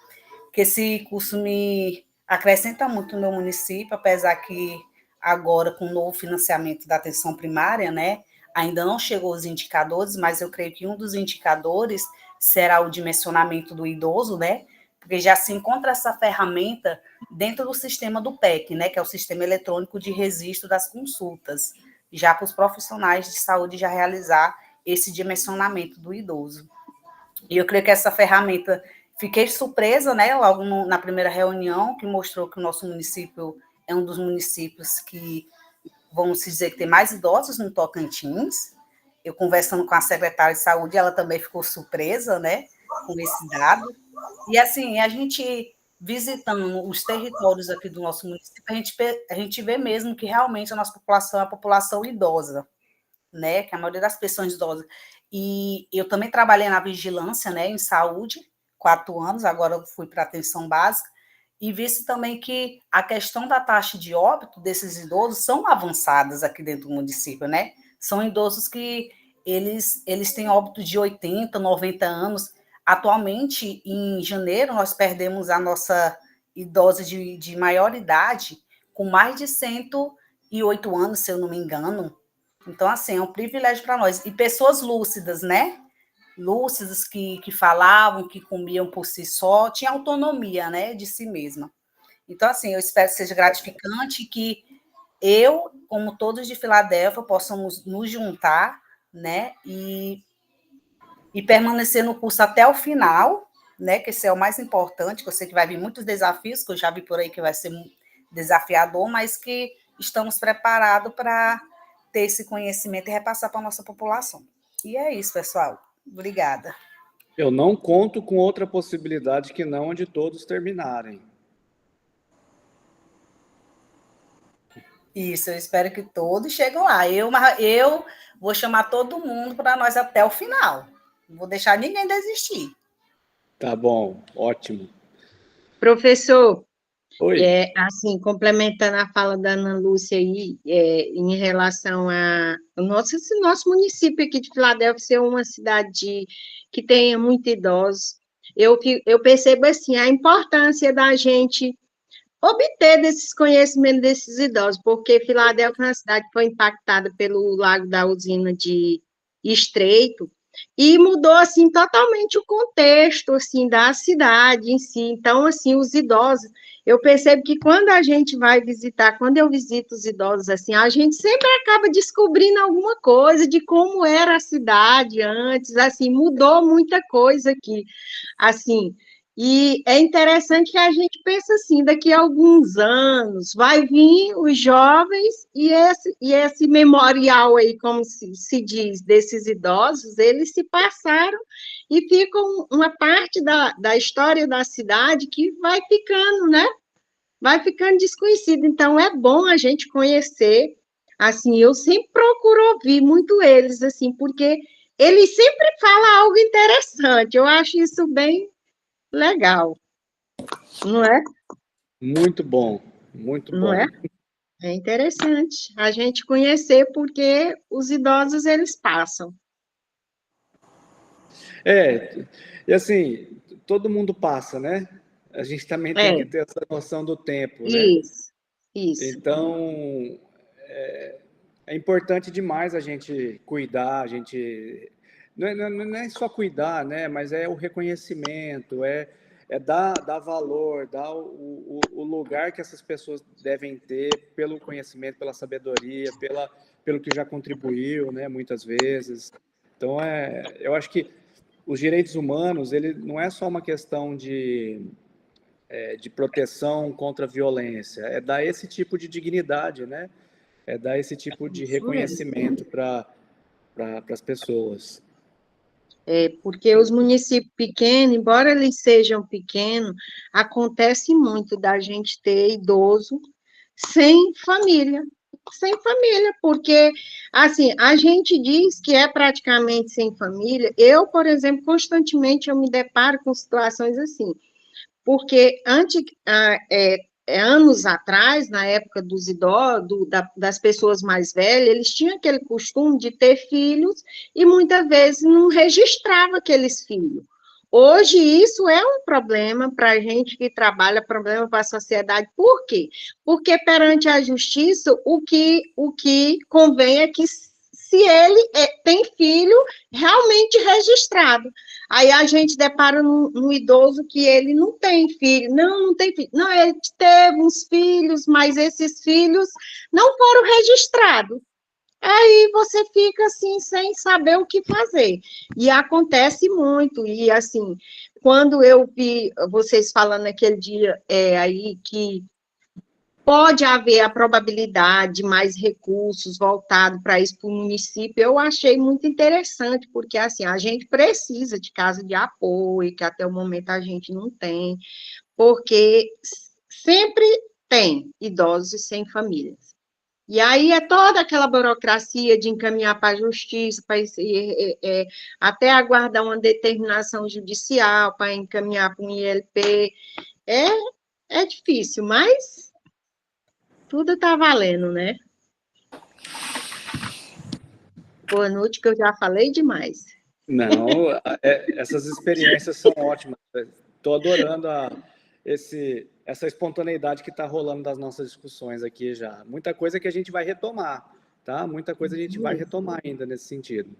Speaker 14: Que esse curso me acrescenta muito no meu município, apesar que agora, com o novo financiamento da atenção primária, né, ainda não chegou os indicadores, mas eu creio que um dos indicadores será o dimensionamento do idoso, né, porque já se encontra essa ferramenta dentro do sistema do PEC, né, que é o Sistema Eletrônico de Registro das Consultas, já para os profissionais de saúde já realizar esse dimensionamento do idoso. E eu creio que essa ferramenta, fiquei surpresa, né, logo na primeira reunião, que mostrou que o nosso município é um dos municípios que, vamos dizer, que tem mais idosos no Tocantins. Eu conversando com a secretária de saúde, ela também ficou surpresa, né, com esse dado. E, assim, a gente visitando os territórios aqui do nosso município, a gente vê mesmo que realmente a nossa população é a população idosa, né, que a maioria das pessoas idosas. E eu também trabalhei na vigilância, né, em saúde, 4 anos, agora eu fui para atenção básica, e vi-se também que a questão da taxa de óbito desses idosos são avançadas aqui dentro do município, né? São idosos que eles têm óbito de 80, 90 anos. Atualmente, em janeiro, nós perdemos a nossa idosa de maior idade, com mais de 108 anos, se eu não me engano. Então, assim, é um privilégio para nós. E pessoas lúcidas, né? lúcidas, que falavam, que comiam por si só, tinha autonomia, né, de si mesma. Então, assim, eu espero que seja gratificante, que eu, como todos de Filadélfia, possamos nos juntar, né, e permanecer no curso até o final, né, que esse é o mais importante, que eu sei que vai vir muitos desafios, que eu já vi por aí que vai ser desafiador, mas que estamos preparados para ter esse conhecimento e repassar para a nossa população. E é isso, pessoal. Obrigada.
Speaker 1: Eu não conto com outra possibilidade que não a de todos terminarem.
Speaker 14: Isso, eu espero que todos cheguem lá. Eu vou chamar todo mundo para nós até o final. Não vou deixar ninguém desistir.
Speaker 1: Tá bom, ótimo.
Speaker 5: Professor,
Speaker 1: Oi.
Speaker 5: Assim, complementando a fala da Ana Lúcia aí, em relação ao nosso município aqui de Filadélfia ser uma cidade que tenha muitos idosos, eu percebo, assim, a importância da gente obter desses conhecimentos desses idosos, porque Filadélfia é uma cidade que foi impactada pelo lago da usina de Estreito, e mudou, assim, totalmente o contexto, assim, da cidade em si. Então, assim, os idosos, eu percebo que quando a gente vai visitar, quando eu visito os idosos, assim, a gente sempre acaba descobrindo alguma coisa de como era a cidade antes, assim, mudou muita coisa aqui, assim. E é interessante que a gente pensa assim, daqui a alguns anos vai vir os jovens e esse memorial aí, como se diz, desses idosos, eles se passaram e ficam uma parte da história da cidade que vai ficando, né? Vai ficando desconhecida. Então, é bom a gente conhecer, assim, eu sempre procuro ouvir muito eles, assim, porque eles sempre falam algo interessante, eu acho isso bem legal, não é?
Speaker 1: Muito bom, muito bom.
Speaker 5: Não é? É interessante a gente conhecer, porque os idosos, eles passam.
Speaker 1: E assim, todo mundo passa, né? A gente também tem que ter essa noção do tempo, né?
Speaker 5: Isso.
Speaker 1: Então, é importante demais a gente cuidar, a gente... Não é só cuidar, né? Mas é o reconhecimento, é dar valor, dar o lugar que essas pessoas devem ter pelo conhecimento, pela sabedoria, pelo que já contribuiu, né? Muitas vezes. Então, eu acho que os direitos humanos, ele não é só uma questão de proteção contra a violência, é dar esse tipo de dignidade, né? É dar esse tipo de reconhecimento para as pessoas.
Speaker 5: Porque os municípios pequenos, embora eles sejam pequenos, acontece muito da gente ter idoso sem família, porque, assim, a gente diz que é praticamente sem família. Eu, por exemplo, constantemente eu me deparo com situações assim, porque anos atrás, na época dos idosos, das pessoas mais velhas, eles tinham aquele costume de ter filhos e muitas vezes não registrava aqueles filhos. Hoje, isso é um problema para a gente que trabalha, problema para a sociedade. Por quê? Porque perante a justiça, o que convém é que se ele tem filho realmente registrado. Aí a gente depara num idoso que ele não tem filho. Não tem filho. Não, ele teve uns filhos, mas esses filhos não foram registrados. Aí você fica assim, sem saber o que fazer. E acontece muito. E assim, quando eu vi vocês falando aquele dia aí que pode haver a probabilidade de mais recursos voltados para isso para o município, eu achei muito interessante, porque assim, a gente precisa de casa de apoio, que até o momento a gente não tem, porque sempre tem idosos sem famílias. E aí é toda aquela burocracia de encaminhar para a justiça, para até aguardar uma determinação judicial, para encaminhar para um ILP. É difícil, mas tudo está valendo, né? Boa noite, que eu já falei demais.
Speaker 1: Não, essas experiências são ótimas. Estou adorando essa espontaneidade que está rolando das nossas discussões aqui já. Muita coisa que a gente vai retomar, tá? Muita coisa a gente vai retomar ainda nesse sentido.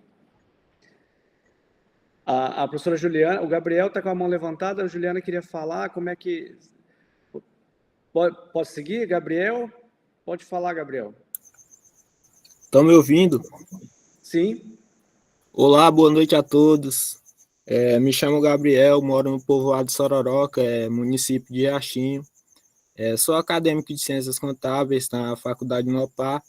Speaker 1: A professora Juliana, o Gabriel está com a mão levantada, a Juliana queria falar, como é que... Posso seguir, Gabriel? Pode falar, Gabriel.
Speaker 15: Estão me ouvindo?
Speaker 1: Sim.
Speaker 15: Olá, boa noite a todos. Me chamo Gabriel, moro no povoado de Sororoca, município de Riachinho. Sou acadêmico de Ciências Contábeis na Faculdade Nopar.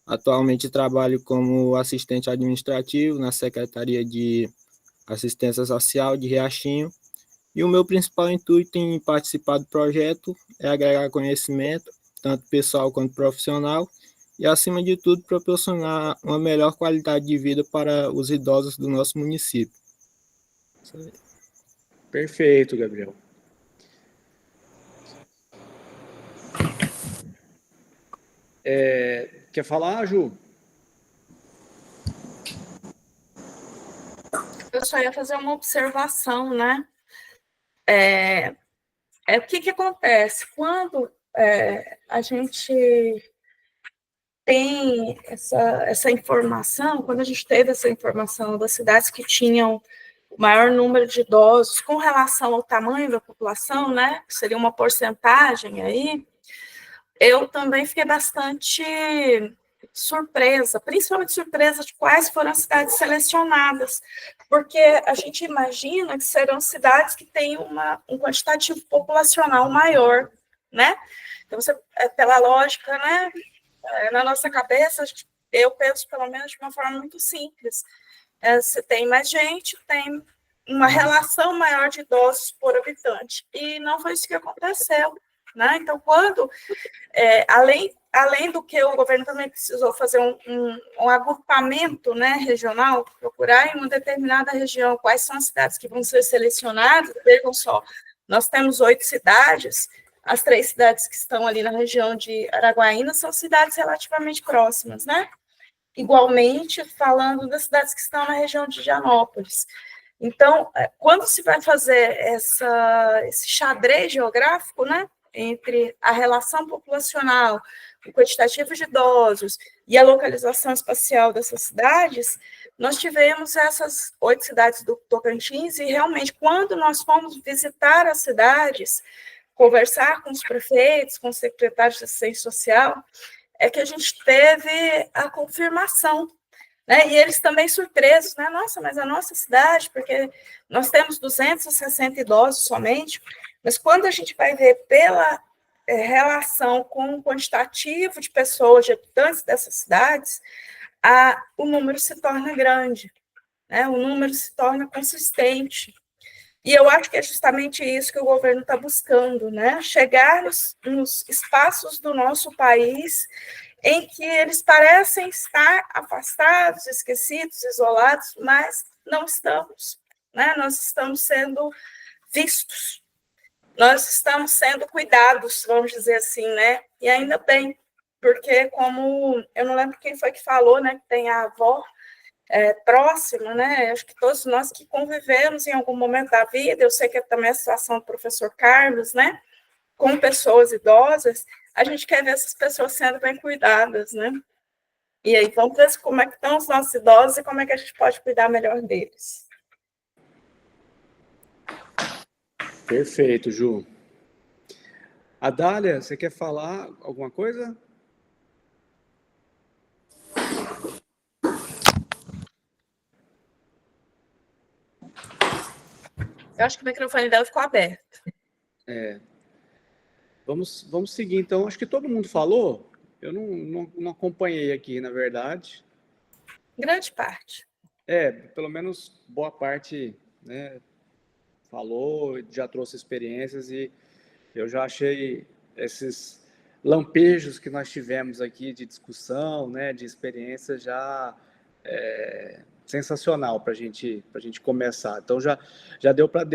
Speaker 15: Atualmente trabalho como assistente administrativo na Secretaria de Assistência Social de Riachinho. E o meu principal intuito em participar do projeto é agregar conhecimento, tanto pessoal quanto profissional, e, acima de tudo, proporcionar uma melhor qualidade de vida para os idosos do nosso município.
Speaker 1: Perfeito, Gabriel. Quer falar, Ju?
Speaker 2: Eu só ia fazer uma observação, né? O que acontece? Quando a gente tem essa informação, quando a gente teve essa informação das cidades que tinham o maior número de idosos com relação ao tamanho da população, né? Que seria uma porcentagem aí, eu também fiquei bastante surpresa, principalmente surpresa de quais foram as cidades selecionadas, porque a gente imagina que serão cidades que têm um quantitativo populacional maior, né? Então, pela lógica, né? Na nossa cabeça, eu penso pelo menos de uma forma muito simples. Se tem mais gente, tem uma relação maior de idosos por habitante, e não foi isso que aconteceu, né? Então, quando, além do que o governo também precisou fazer um agrupamento, né, regional, procurar em uma determinada região quais são as cidades que vão ser selecionadas. Vejam só, nós temos 8 cidades, as 3 cidades que estão ali na região de Araguaína são cidades relativamente próximas, né? Igualmente, falando das cidades que estão na região de Higienópolis. Então, quando se vai fazer esse xadrez geográfico, né, entre a relação populacional, o quantitativo de idosos e a localização espacial dessas cidades, nós tivemos essas 8 cidades do Tocantins, e realmente, quando nós fomos visitar as cidades, conversar com os prefeitos, com os secretários de assistência social, é que a gente teve a confirmação, né? E eles também surpresos, né? Nossa, mas a nossa cidade, porque nós temos 260 idosos somente, mas quando a gente vai ver pela relação com o quantitativo de pessoas, de habitantes dessas cidades, o número se torna grande, né? O número se torna consistente. E eu acho que é justamente isso que o governo está buscando, né? Chegar nos espaços do nosso país em que eles parecem estar afastados, esquecidos, isolados, mas não estamos, né? Nós estamos sendo vistos, nós estamos sendo cuidados, vamos dizer assim, né? E ainda bem, porque como, eu não lembro quem foi que falou, né, que tem a avó próxima, né? Acho que todos nós que convivemos em algum momento da vida, eu sei que é também a situação do professor Carlos, né? Com pessoas idosas, a gente quer ver essas pessoas sendo bem cuidadas, né? E aí, vamos ver como é que estão os nossos idosos e como é que a gente pode cuidar melhor deles.
Speaker 1: Perfeito, Ju. Adália, você quer falar alguma coisa?
Speaker 2: Eu acho que o microfone dela ficou aberto.
Speaker 1: Vamos seguir, então. Acho que todo mundo falou. Eu não acompanhei aqui, na verdade.
Speaker 2: Grande parte.
Speaker 1: Pelo menos boa parte, né, falou, já trouxe experiências, e eu já achei esses lampejos que nós tivemos aqui de discussão, né, de experiência, já sensacional para a gente começar. Então, já deu para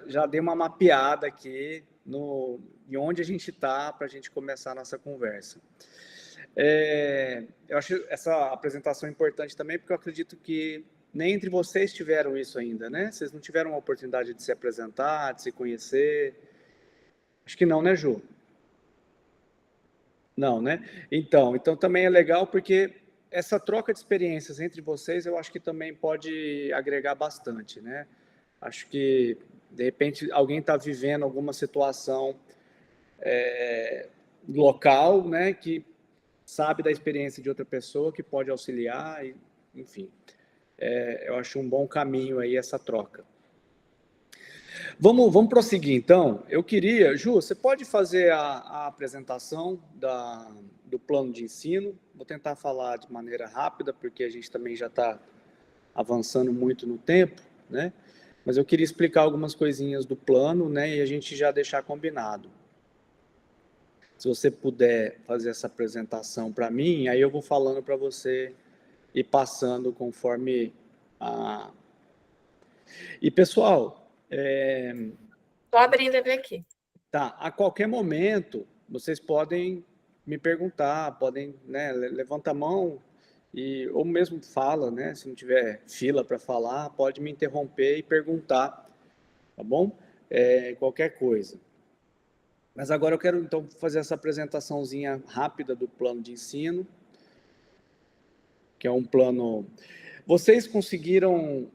Speaker 1: já dei uma mapeada aqui em onde a gente está para a gente começar a nossa conversa. Eu acho essa apresentação importante também, porque eu acredito que nem entre vocês tiveram isso ainda, né? Vocês não tiveram a oportunidade de se apresentar, de se conhecer. Acho que não, né, Ju? Não, né? Então também é legal porque essa troca de experiências entre vocês, eu acho que também pode agregar bastante, né? Acho que, de repente, alguém está vivendo alguma situação local, né, que sabe da experiência de outra pessoa, que pode auxiliar, e, enfim. Eu acho um bom caminho aí essa troca. Vamos prosseguir, então. Eu queria... Ju, você pode fazer a apresentação do plano de ensino? Vou tentar falar de maneira rápida, porque a gente também já está avançando muito no tempo, né? Mas eu queria explicar algumas coisinhas do plano, né, e a gente já deixar combinado. Se você puder fazer essa apresentação para mim, aí eu vou falando para você e passando conforme a... E, pessoal...
Speaker 2: Estou abrindo ele aqui.
Speaker 1: Tá, a qualquer momento, vocês podem me perguntar, podem, né, levanta a mão, ou mesmo fala, né, se não tiver fila para falar, pode me interromper e perguntar, tá bom? Qualquer coisa. Mas agora eu quero, então, fazer essa apresentaçãozinha rápida do plano de ensino, que é um plano... Vocês conseguiram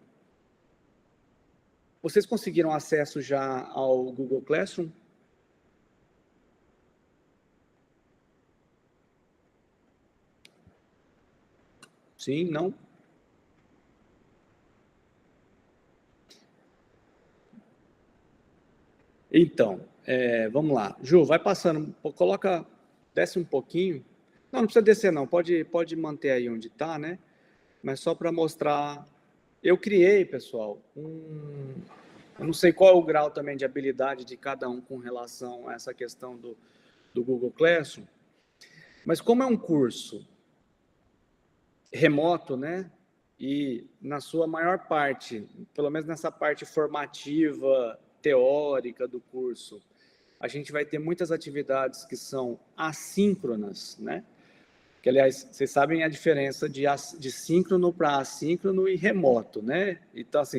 Speaker 1: acesso já ao Google Classroom? Sim, não? Então, vamos lá. Ju, vai passando, desce um pouquinho. Não precisa descer não, pode manter aí onde está, né? Mas só para mostrar... Eu criei, pessoal, eu não sei qual é o grau também de habilidade de cada um com relação a essa questão do Google Classroom, mas como é um curso remoto, né? E na sua maior parte, pelo menos nessa parte formativa, teórica do curso, a gente vai ter muitas atividades que são assíncronas, né? Que, aliás, vocês sabem a diferença de síncrono para assíncrono e remoto, né? Então, assim,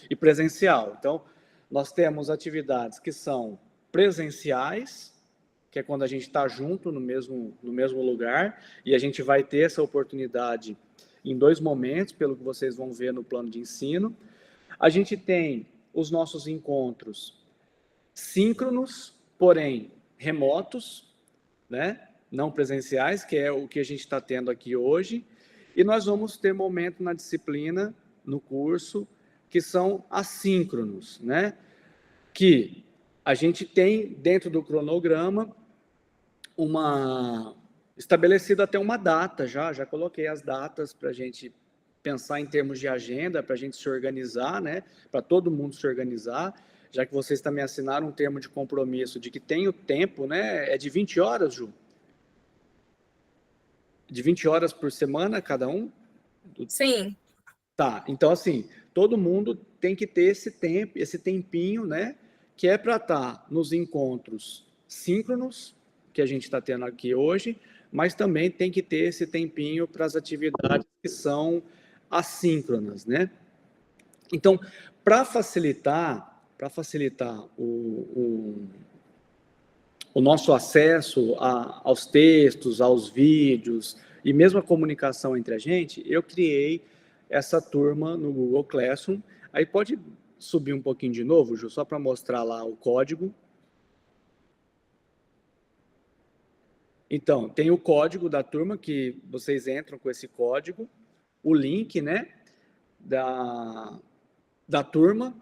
Speaker 1: e presencial. Então, nós temos atividades que são presenciais, que é quando a gente está junto no mesmo lugar, e a gente vai ter essa oportunidade em 2 momentos, pelo que vocês vão ver no plano de ensino. A gente tem os nossos encontros síncronos, porém remotos, né? Não presenciais, que é o que a gente está tendo aqui hoje, e nós vamos ter momento na disciplina, no curso, que são assíncronos, né? Que a gente tem, dentro do cronograma, estabelecida até uma data, já coloquei as datas para a gente pensar em termos de agenda, para a gente se organizar, né? Para todo mundo se organizar, já que vocês também assinaram um termo de compromisso de que tem o tempo, né? É de 20 horas, Ju? De 20 horas por semana, cada um?
Speaker 2: Sim.
Speaker 1: Tá, então, assim, todo mundo tem que ter esse tempo, esse tempinho, né? Que é para estar nos encontros síncronos, que a gente está tendo aqui hoje, mas também tem que ter esse tempinho para as atividades que são assíncronas, né? Então, para facilitar o nosso acesso aos textos, aos vídeos e mesmo a comunicação entre a gente, eu criei essa turma no Google Classroom. Aí pode subir um pouquinho de novo, Ju, só para mostrar lá o código. Então, tem o código da turma, que vocês entram com esse código, o link, né, da turma,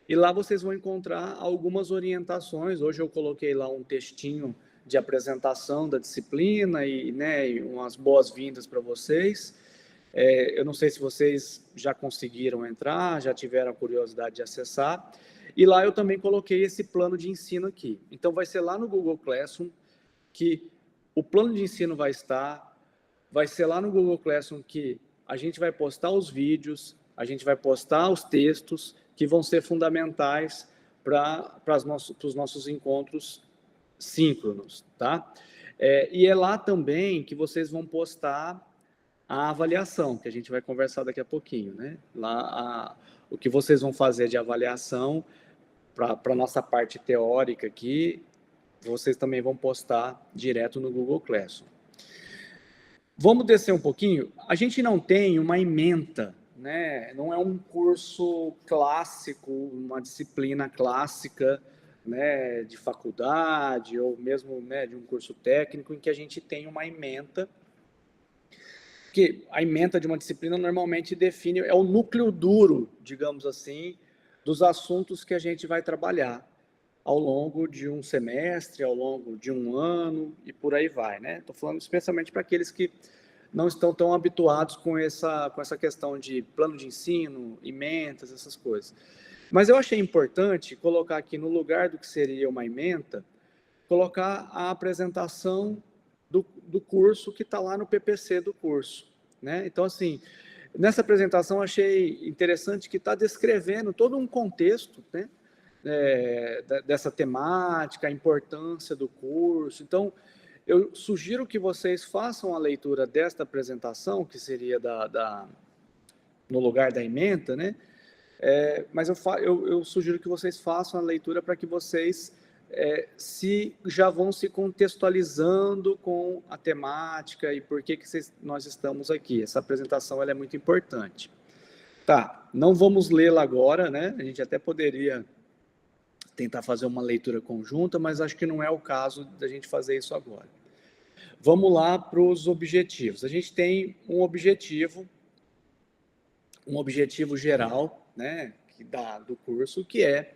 Speaker 1: e lá vocês vão encontrar algumas orientações. Hoje eu coloquei lá um textinho de apresentação da disciplina e, né, umas boas-vindas para vocês. Eu não sei se vocês já conseguiram entrar, já tiveram a curiosidade de acessar. E lá eu também coloquei esse plano de ensino aqui. Então, vai ser lá no Google Classroom que o plano de ensino vai ser lá no Google Classroom que a gente vai postar os vídeos, a gente vai postar os textos que vão ser fundamentais para os nossos encontros síncronos, tá? E é lá também que vocês vão postar a avaliação, que a gente vai conversar daqui a pouquinho, né? Lá, o que vocês vão fazer de avaliação para a nossa parte teórica aqui, vocês também vão postar direto no Google Classroom. Vamos descer um pouquinho. A gente não tem uma ementa, né? Não é um curso clássico, uma disciplina clássica, né, de faculdade ou mesmo, né, de um curso técnico em que a gente tem uma ementa. Porque a ementa de uma disciplina normalmente define, é o núcleo duro, digamos assim, dos assuntos que a gente vai trabalhar ao longo de um semestre, ao longo de um ano e por aí vai, né? Estou falando especialmente para aqueles que não estão tão habituados com essa questão de plano de ensino, ementas, essas coisas. Mas eu achei importante colocar aqui no lugar do que seria uma ementa, colocar a apresentação do curso que está lá no PPC do curso, né? Então, assim, nessa apresentação achei interessante que está descrevendo todo um contexto, né, dessa temática, a importância do curso. Então, eu sugiro que vocês façam a leitura desta apresentação, que seria no lugar da ementa, né? Mas eu sugiro que vocês façam a leitura para que vocês já vão se contextualizando com a temática e por que nós estamos aqui. Essa apresentação ela é muito importante. Tá, não vamos lê-la agora, né? A gente até poderia tentar fazer uma leitura conjunta, mas acho que não é o caso da gente fazer isso agora. Vamos lá para os objetivos. A gente tem um objetivo geral, né, do curso, que é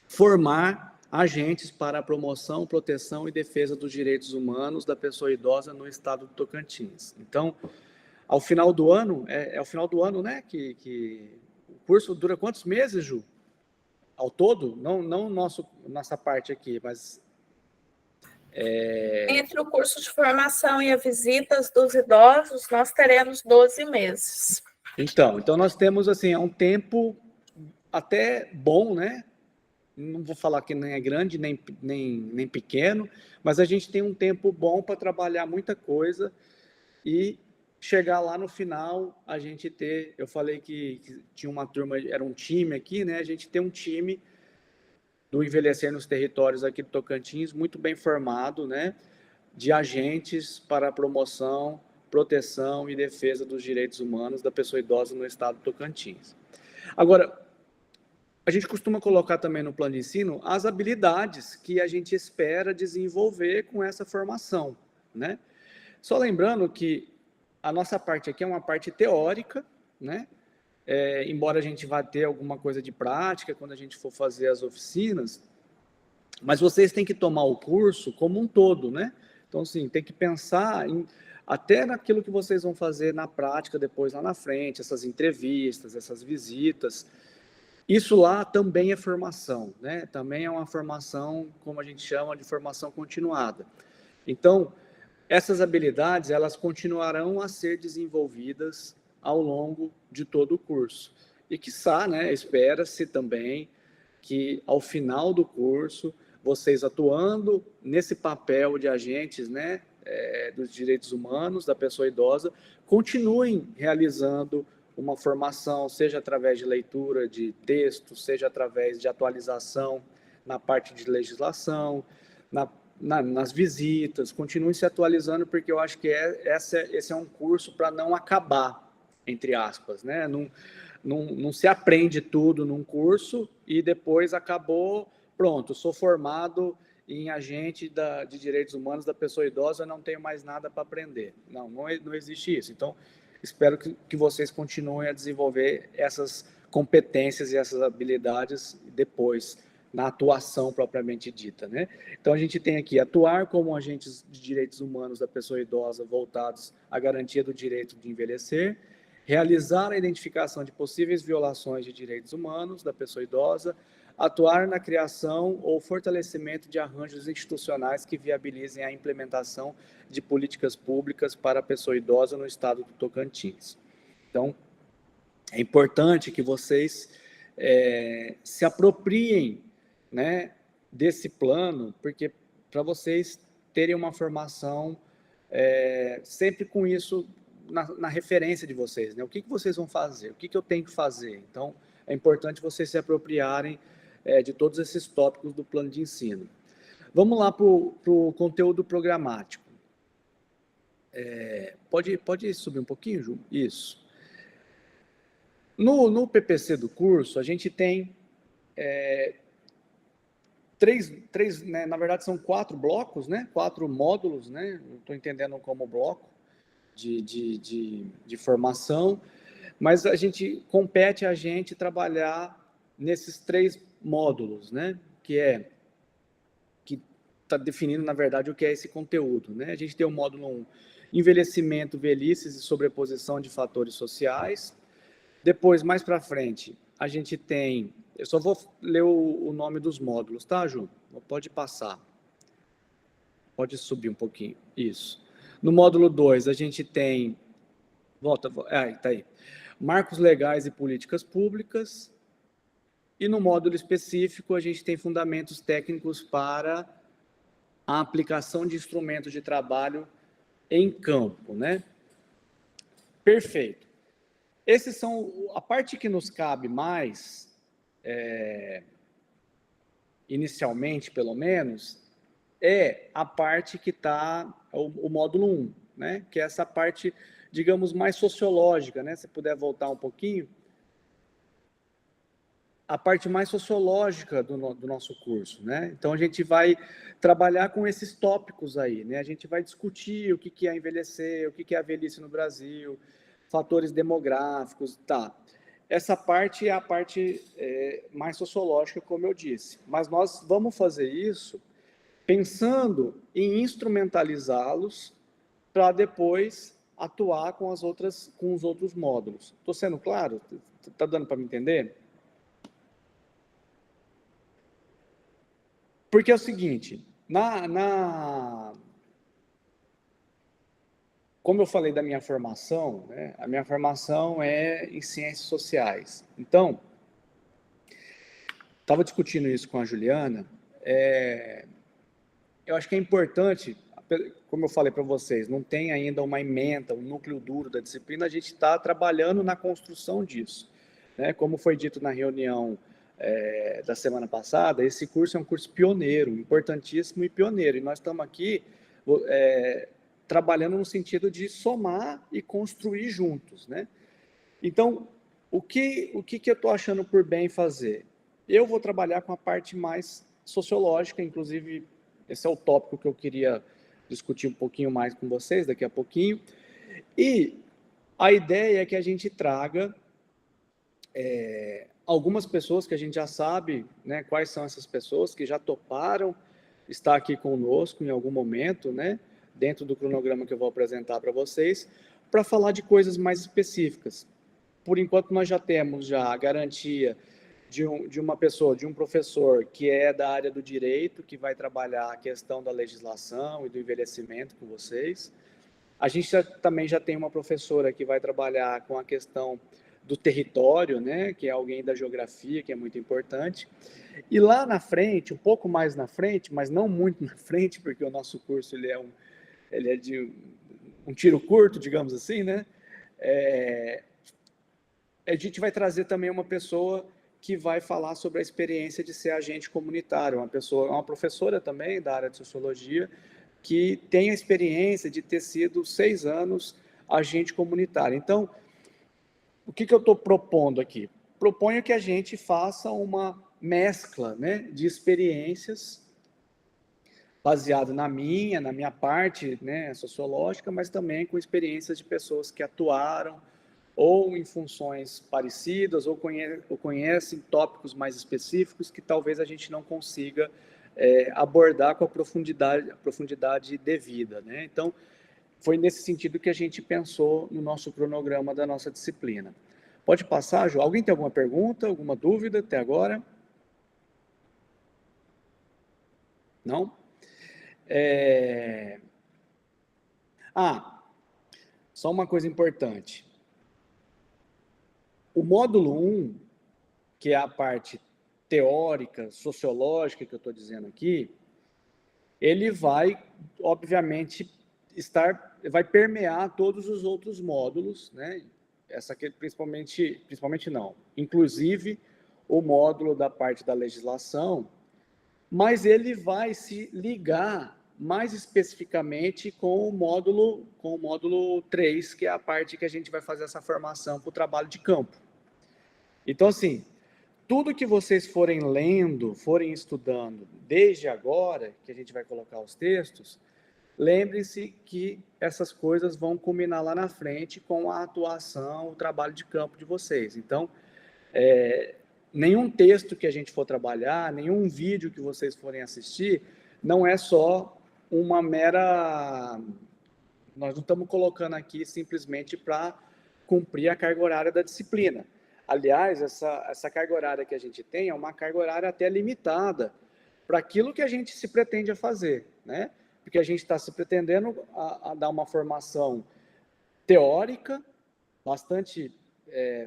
Speaker 1: formar agentes para a promoção, proteção e defesa dos direitos humanos da pessoa idosa no estado do Tocantins. Então, ao final do ano, é ao final do ano, né, que o curso dura quantos meses, Ju? Ao todo? Não nossa parte aqui, mas...
Speaker 2: Entre o curso de formação e as visitas dos idosos, nós teremos 12 meses.
Speaker 1: Então nós temos, assim, um tempo até bom, né? Não vou falar que nem é grande, nem pequeno, mas a gente tem um tempo bom para trabalhar muita coisa e chegar lá no final, a gente ter... Eu falei que tinha uma turma, era um time aqui, né? A gente tem um time do Envelhecer nos Territórios aqui do Tocantins, muito bem formado, né? De agentes para a promoção, proteção e defesa dos direitos humanos da pessoa idosa no estado do Tocantins. Agora, a gente costuma colocar também no plano de ensino as habilidades que a gente espera desenvolver com essa formação, né? Só lembrando que a nossa parte aqui é uma parte teórica, né? Embora a gente vá ter alguma coisa de prática quando a gente for fazer as oficinas, mas vocês têm que tomar o curso como um todo, né? Então, assim, tem que pensar até naquilo que vocês vão fazer na prática depois lá na frente, essas entrevistas, essas visitas. Isso lá também é formação, né? Também é uma formação, como a gente chama, de formação continuada. Então, essas habilidades, elas continuarão a ser desenvolvidas ao longo de todo o curso. E, quiçá, né, espera-se também que, ao final do curso, vocês atuando nesse papel de agentes, né, dos direitos humanos da pessoa idosa, continuem realizando uma formação, seja através de leitura de texto, seja através de atualização na parte de legislação, nas visitas, continuem se atualizando, porque eu acho que esse é um curso para não acabar, entre aspas, né? Não se aprende tudo num curso e depois acabou, pronto, sou formado em agente de direitos humanos da pessoa idosa, não tenho mais nada para aprender. Não existe isso. Então, espero que vocês continuem a desenvolver essas competências e essas habilidades depois, na atuação propriamente dita, né? Então, a gente tem aqui atuar como agentes de direitos humanos da pessoa idosa voltados à garantia do direito de envelhecer, realizar a identificação de possíveis violações de direitos humanos da pessoa idosa, atuar na criação ou fortalecimento de arranjos institucionais que viabilizem a implementação de políticas públicas para a pessoa idosa no estado do Tocantins. Então, é importante que vocês se apropriem, né, desse plano, porque para vocês terem uma formação sempre com isso na referência de vocês, né? O que vocês vão fazer? O que eu tenho que fazer? Então, é importante vocês se apropriarem de todos esses tópicos do plano de ensino. Vamos lá para o conteúdo programático. Pode subir um pouquinho, Ju? Isso. No PPC do curso, a gente tem três, né, na verdade são 4 blocos, né, 4 módulos, né, não estou entendendo como bloco de formação, mas compete a gente trabalhar nesses 3 módulos, né, que está definindo, na verdade, o que é esse conteúdo, né. A gente tem o módulo 1, envelhecimento, velhices e sobreposição de fatores sociais. Depois, mais para frente, a gente tem... Eu só vou ler o nome dos módulos, tá, Ju? Pode passar. Pode subir um pouquinho. Isso. No módulo 2, a gente tem... tá aí. Marcos legais e políticas públicas. E no módulo específico, a gente tem fundamentos técnicos para a aplicação de instrumentos de trabalho em campo, né? Perfeito. Esses são a parte que nos cabe mais, inicialmente, pelo menos, é a parte que está, o módulo 1, né? Que é essa parte, digamos, mais sociológica, né? Se puder voltar um pouquinho. A parte mais sociológica do nosso curso, né? Então, a gente vai trabalhar com esses tópicos aí, né? A gente vai discutir o que é envelhecer, o que é a velhice no Brasil, fatores demográficos, tá. Essa parte é a parte mais sociológica, como eu disse. Mas nós vamos fazer isso pensando em instrumentalizá-los para depois atuar com os outros módulos. Estou sendo claro? Está dando para me entender? Porque é o seguinte, como eu falei da minha formação, né, a minha formação é em ciências sociais. Então, estava discutindo isso com a Juliana, eu acho que é importante, como eu falei para vocês, não tem ainda uma ementa, um núcleo duro da disciplina, a gente está trabalhando na construção disso, né? Como foi dito na reunião da semana passada, esse curso é um curso pioneiro, importantíssimo e pioneiro, e nós estamos aqui trabalhando no sentido de somar e construir juntos, né? Então, o que eu estou achando por bem fazer? Eu vou trabalhar com a parte mais sociológica, inclusive, esse é o tópico que eu queria discutir um pouquinho mais com vocês daqui a pouquinho, e a ideia é que a gente traga algumas pessoas que a gente já sabe, né, quais são essas pessoas que já toparam estar aqui conosco em algum momento, né, dentro do cronograma que eu vou apresentar para vocês, para falar de coisas mais específicas. Por enquanto, nós já temos a garantia de uma pessoa, de um professor que é da área do direito, que vai trabalhar a questão da legislação e do envelhecimento com vocês. A gente também já tem uma professora que vai trabalhar com a questão do território, né, que é alguém da geografia, que é muito importante. E lá na frente, um pouco mais na frente, mas não muito na frente, porque o nosso curso ele é de um tiro curto, digamos assim, né? A gente vai trazer também uma pessoa que vai falar sobre a experiência de ser agente comunitário, uma professora também da área de sociologia, que tem a experiência de ter sido 6 anos agente comunitário. Então, o que eu estou propondo aqui? Proponho que a gente faça uma mescla, né, de experiências baseada na minha parte, né, sociológica, mas também com experiências de pessoas que atuaram ou em funções parecidas ou conhecem tópicos mais específicos que talvez a gente não consiga abordar com a profundidade devida, né? Então, foi nesse sentido que a gente pensou no nosso cronograma da nossa disciplina. Pode passar, Ju? Alguém tem alguma pergunta, alguma dúvida até agora? Não? Só uma coisa importante. O módulo 1, que é a parte teórica, sociológica que eu estou dizendo aqui, ele vai, obviamente, vai permear todos os outros módulos, né? Essa aqui, principalmente não, inclusive o módulo da parte da legislação, mas ele vai se ligar mais especificamente com o módulo 3, que é a parte que a gente vai fazer essa formação para o trabalho de campo. Então, assim, tudo que vocês forem lendo, forem estudando desde agora, que a gente vai colocar os textos, lembre-se que essas coisas vão culminar lá na frente com a atuação, o trabalho de campo de vocês. Então, nenhum texto que a gente for trabalhar, nenhum vídeo que vocês forem assistir, não é só uma mera... Nós não estamos colocando aqui simplesmente para cumprir a carga horária da disciplina. Aliás, essa carga horária que a gente tem é uma carga horária até limitada para aquilo que a gente se pretende a fazer, né? Porque a gente está se pretendendo a dar uma formação teórica, bastante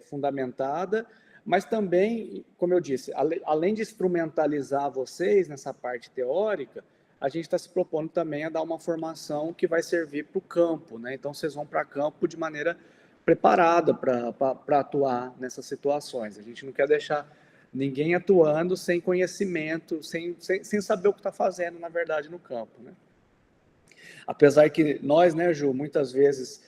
Speaker 1: fundamentada, mas também, como eu disse, além de instrumentalizar vocês nessa parte teórica, a gente está se propondo também a dar uma formação que vai servir para o campo, né? Então, vocês vão para campo de maneira preparada para atuar nessas situações. A gente não quer deixar ninguém atuando sem conhecimento, sem saber o que está fazendo, na verdade, no campo, né? Apesar que nós, né, Ju, muitas vezes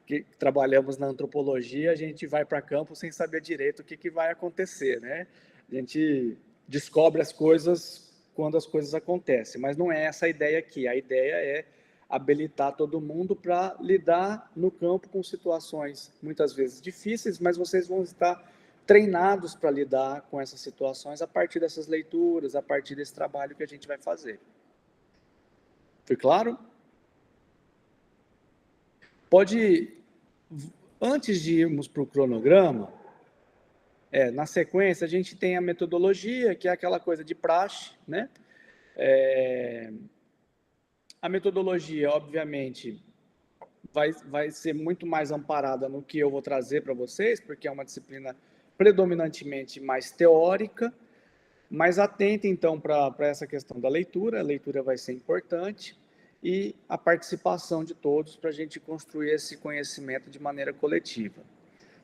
Speaker 1: que trabalhamos na antropologia, a gente vai para campo sem saber direito o que vai acontecer, né? A gente descobre as coisas quando as coisas acontecem, mas não é essa a ideia aqui. A ideia é habilitar todo mundo para lidar no campo com situações muitas vezes difíceis, mas vocês vão estar treinados para lidar com essas situações a partir dessas leituras, a partir desse trabalho que a gente vai fazer. Foi claro? Antes de irmos para o cronograma, na sequência, a gente tem a metodologia, que é aquela coisa de praxe, né? A metodologia, obviamente, vai ser muito mais amparada no que eu vou trazer para vocês, porque é uma disciplina predominantemente mais teórica, mas atenta, então, para essa questão da leitura. A leitura vai ser importante, e a participação de todos para a gente construir esse conhecimento de maneira coletiva,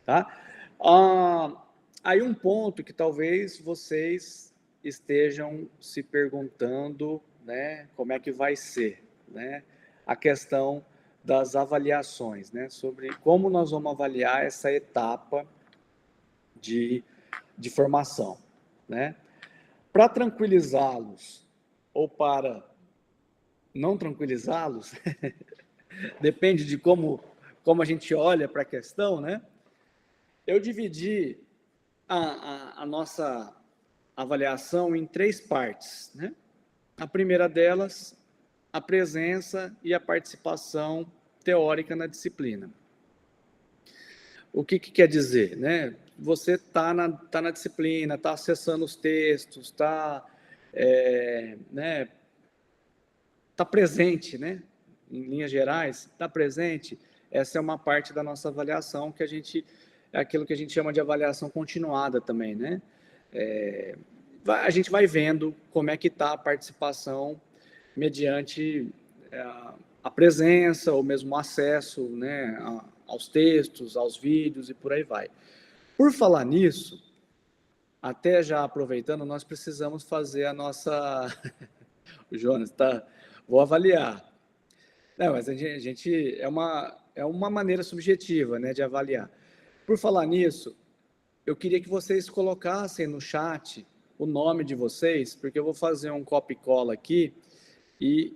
Speaker 1: tá? Aí um ponto que talvez vocês estejam se perguntando, né, como é que vai ser, né, a questão das avaliações, né, sobre como nós vamos avaliar essa etapa de formação, né? Para tranquilizá-los ou para não tranquilizá-los, depende de como a gente olha para a questão, né? Eu dividi a nossa avaliação em 3 partes, né? A primeira delas, a presença e a participação teórica na disciplina. O que quer dizer, né? Você está na disciplina, está acessando os textos, está presente, né? Em linhas gerais, está presente. Essa é uma parte da nossa avaliação que é aquilo que a gente chama de avaliação continuada também, né? A gente vai vendo como é que está a participação mediante a presença ou mesmo o acesso, né, aos textos, aos vídeos e por aí vai. Por falar nisso, até já aproveitando, nós precisamos fazer a nossa... O Jonas, vou avaliar. Não, mas a gente é uma maneira subjetiva, né, de avaliar. Por falar nisso, eu queria que vocês colocassem no chat o nome de vocês, porque eu vou fazer um copy e cola aqui e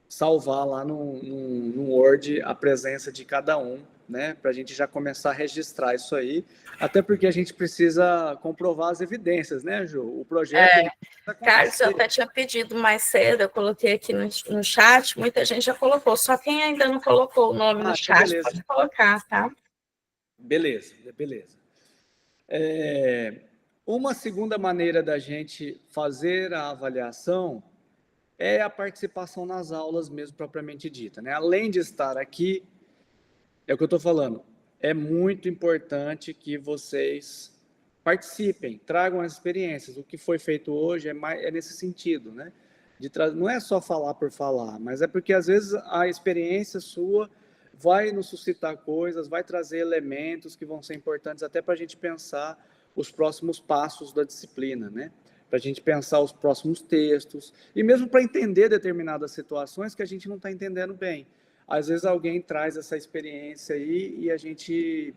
Speaker 1: salvar lá no Word a presença de cada um, né, para a gente já começar a registrar isso aí, até porque a gente precisa comprovar as evidências, né, Ju? O projeto...
Speaker 2: Carlos, eu até tinha pedido mais cedo, eu coloquei aqui no chat, muita gente já colocou, só quem ainda não colocou o nome no chat, beleza. Pode colocar, tá?
Speaker 1: Beleza. Uma segunda maneira da gente fazer a avaliação é a participação nas aulas mesmo, propriamente dita, né? Além de estar aqui, é o que eu estou falando, é muito importante que vocês participem, tragam as experiências. O que foi feito hoje é nesse sentido, né? Não é só falar por falar, mas é porque, às vezes, a experiência sua vai nos suscitar coisas, vai trazer elementos que vão ser importantes até para a gente pensar os próximos passos da disciplina, né? para a gente pensar os próximos textos, e mesmo para entender determinadas situações que a gente não está entendendo bem. Às vezes alguém traz essa experiência aí e a gente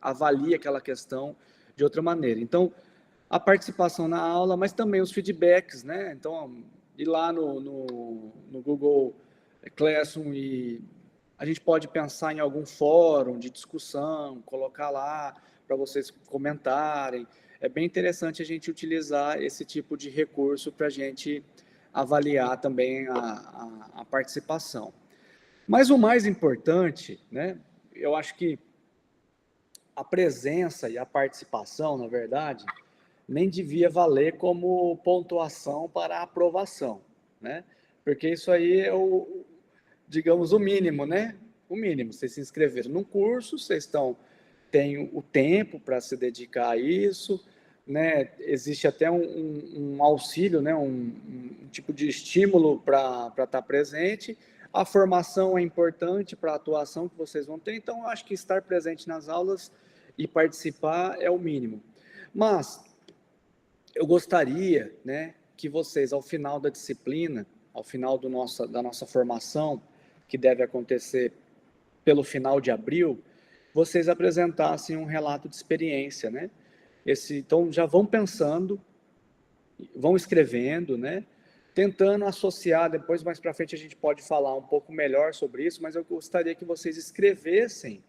Speaker 1: avalia aquela questão de outra maneira. Então, a participação na aula, mas também os feedbacks, né? Então, ir lá no Google Classroom e a gente pode pensar em algum fórum de discussão, colocar lá para vocês comentarem. É bem interessante a gente utilizar esse tipo de recurso para a gente avaliar também a participação. Mas o mais importante, né, eu acho que a presença e a participação, na verdade, nem devia valer como pontuação para a aprovação, né? Porque isso aí é digamos, o mínimo, né? O mínimo. Vocês se inscreveram num curso, vocês têm o tempo para se dedicar a isso, né? Existe até um auxílio, né? Um tipo de estímulo para estar presente. A formação é importante para a atuação que vocês vão ter, então eu acho que estar presente nas aulas e participar é o mínimo. Mas eu gostaria, né, que vocês, ao final da disciplina, ao final da nossa formação, que deve acontecer pelo final de abril, vocês apresentassem um relato de experiência, né? Então, já vão pensando, vão escrevendo, né? Tentando associar, depois mais para frente a gente pode falar um pouco melhor sobre isso, mas eu gostaria que vocês escrevessem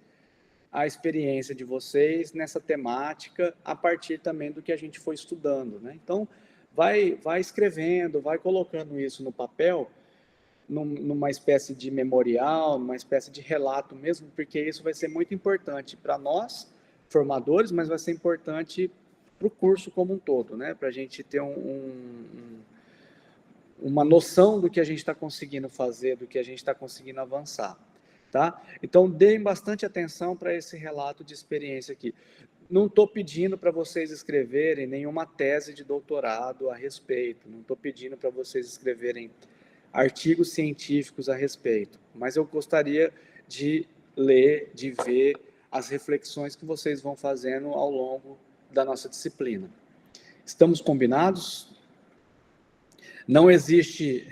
Speaker 1: a experiência de vocês nessa temática a partir também do que a gente foi estudando, né? Então, vai escrevendo, vai colocando isso no papel, numa espécie de memorial, numa espécie de relato mesmo, porque isso vai ser muito importante para nós, formadores, mas vai ser importante para o curso como um todo, né? Para a gente ter uma noção do que a gente está conseguindo fazer, do que a gente está conseguindo avançar, tá? Então, deem bastante atenção para esse relato de experiência aqui. Não estou pedindo para vocês escreverem nenhuma tese de doutorado a respeito, não estou pedindo para vocês escreverem artigos científicos a respeito, mas eu gostaria de ler, de ver as reflexões que vocês vão fazendo ao longo da nossa disciplina. Estamos combinados? Não existe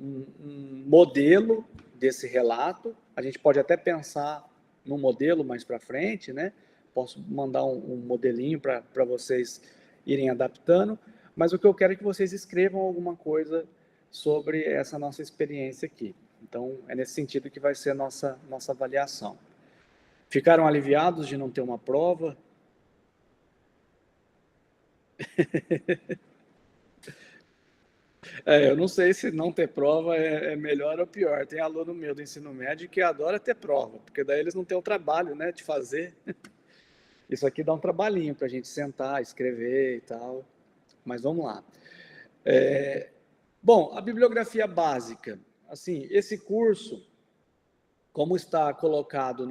Speaker 1: um modelo desse relato, a gente pode até pensar num modelo mais para frente, né? Posso mandar um modelinho para vocês irem adaptando, mas o que eu quero é que vocês escrevam alguma coisa sobre essa nossa experiência aqui. Então, é nesse sentido que vai ser a nossa avaliação. Ficaram aliviados de não ter uma prova? Eu não sei se não ter prova é melhor ou pior. Tem aluno meu do ensino médio que adora ter prova, porque daí eles não têm o trabalho, né, de fazer. Isso aqui dá um trabalhinho para a gente sentar, escrever e tal. Mas vamos lá. Bom, a bibliografia básica. Assim, esse curso, como está colocado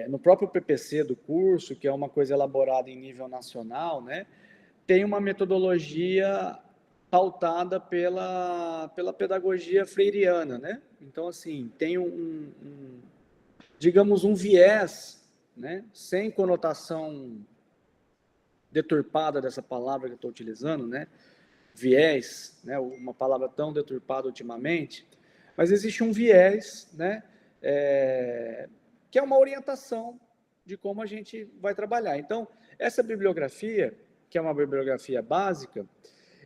Speaker 1: no próprio PPC do curso, que é uma coisa elaborada em nível nacional, né, tem uma metodologia pautada pela pedagogia freiriana, né? Então, assim, tem digamos, um viés, né, sem conotação deturpada dessa palavra que eu estou utilizando, né? Viés, né? Uma palavra tão deturpada ultimamente, mas existe um viés, né? Que é uma orientação de como a gente vai trabalhar. Então, essa bibliografia, que é uma bibliografia básica,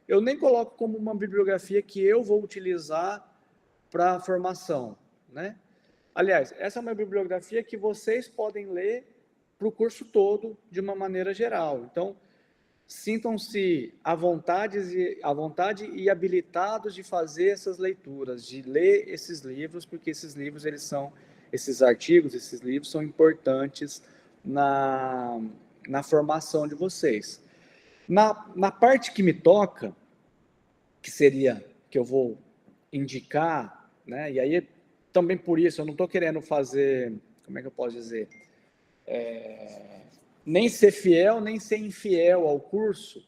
Speaker 1: eu nem coloco como uma bibliografia que eu vou utilizar para a formação, né? Aliás, essa é uma bibliografia que vocês podem ler para o curso todo, de uma maneira geral. Então, sintam-se à vontade e habilitados de fazer essas leituras, de ler esses livros, porque esses livros, esses artigos, esses livros são importantes na formação de vocês. Na parte que me toca, que seria, que eu vou indicar, né, e aí também por isso, eu não estou querendo fazer, como é que eu posso dizer, nem ser fiel, nem ser infiel ao curso,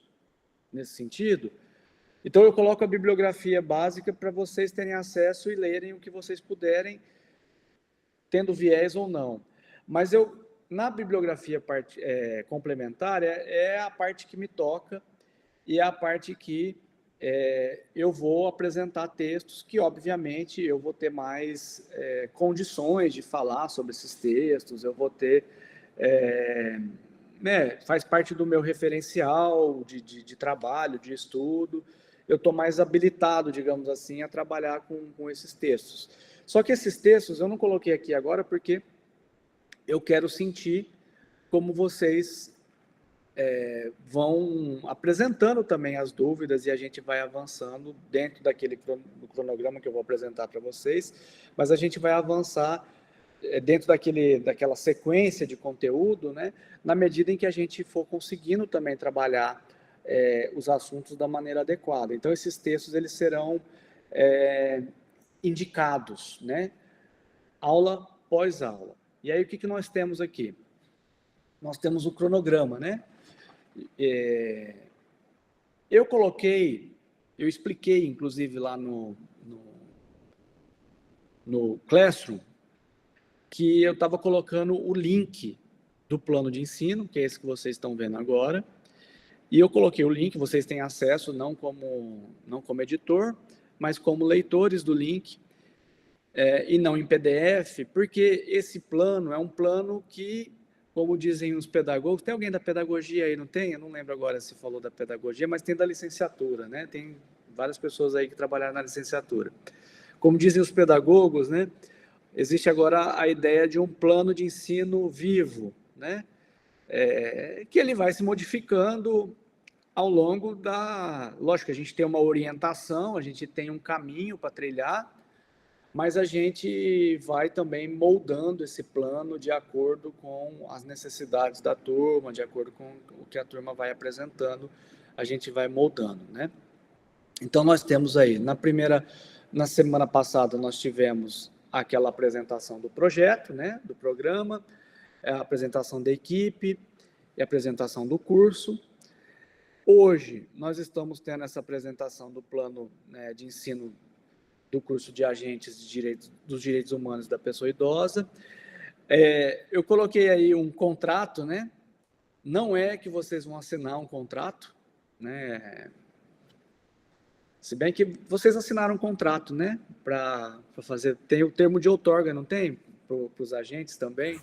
Speaker 1: nesse sentido. Então, eu coloco a bibliografia básica para vocês terem acesso e lerem o que vocês puderem, tendo viés ou não. Mas eu na bibliografia complementar é a parte que me toca e é a parte que eu vou apresentar textos que, obviamente, eu vou ter mais condições de falar sobre esses textos, eu vou ter... faz parte do meu referencial de trabalho, de estudo, eu estou mais habilitado, digamos assim, a trabalhar com esses textos. Só que esses textos eu não coloquei aqui agora porque eu quero sentir como vocês vão apresentando também as dúvidas e a gente vai avançando dentro do cronograma que eu vou apresentar para vocês, mas a gente vai avançar dentro daquela sequência de conteúdo, né, na medida em que a gente for conseguindo também trabalhar os assuntos da maneira adequada. Então, esses textos eles serão indicados, né, aula após aula. E aí, o que nós temos aqui? Nós temos o cronograma, né? Eu expliquei, inclusive, lá no Classroom, que eu estava colocando o link do plano de ensino, que é esse que vocês estão vendo agora, e eu coloquei o link, vocês têm acesso não como editor, mas como leitores do link, e não em PDF, porque esse plano é um plano que, como dizem os pedagogos, tem alguém da pedagogia aí, não tem? Eu não lembro agora se falou da pedagogia, mas tem da licenciatura, né? Tem várias pessoas aí que trabalharam na licenciatura. Como dizem os pedagogos, né? Existe agora a ideia de um plano de ensino vivo, né? Que ele vai se modificando ao longo Lógico, a gente tem uma orientação, a gente tem um caminho para trilhar, mas a gente vai também moldando esse plano de acordo com as necessidades da turma, de acordo com o que a turma vai apresentando, a gente vai moldando, né? Então, nós temos aí, na semana passada, nós tivemos aquela apresentação do projeto, né, do programa, a apresentação da equipe e a apresentação do curso. Hoje, nós estamos tendo essa apresentação do plano, né, de ensino do curso de agentes dos direitos humanos da pessoa idosa. Eu coloquei aí um contrato, né? Não é que vocês vão assinar um contrato, né? Se bem que vocês assinaram um contrato, né? Para fazer. Tem o termo de outorga, não tem? Para os agentes também?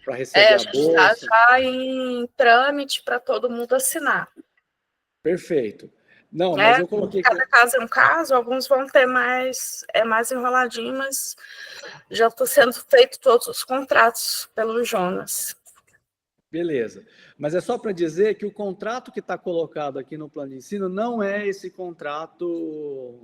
Speaker 1: Para receber a bolsa.
Speaker 2: A gente está em trâmite para todo mundo assinar.
Speaker 1: Perfeito. Não, mas eu coloquei...
Speaker 2: Cada caso é um caso, alguns vão ter mais enroladinho, mas já estão sendo feitos todos os contratos pelo Jonas.
Speaker 1: Beleza. Mas é só para dizer que o contrato que está colocado aqui no plano de ensino não é esse contrato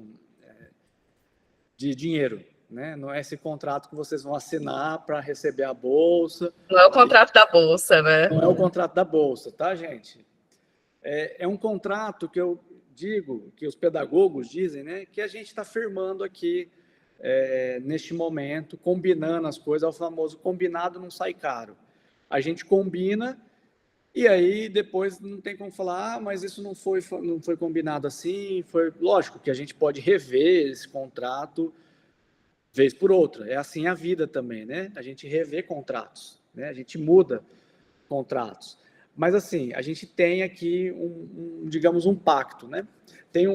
Speaker 1: de dinheiro, né? Não é esse contrato que vocês vão assinar para receber a bolsa.
Speaker 2: Não é o contrato da bolsa, né?
Speaker 1: Não é o contrato da bolsa, tá, gente? É um contrato que eu digo, que os pedagogos dizem, né, que a gente está firmando aqui neste momento, combinando as coisas, é o famoso combinado não sai caro. A gente combina e aí depois não tem como falar, mas isso não foi combinado assim, lógico que a gente pode rever esse contrato vez por outra, é assim a vida também, né? A gente revê contratos, né? A gente muda contratos. Mas, assim, a gente tem aqui, digamos, um pacto, né? Tem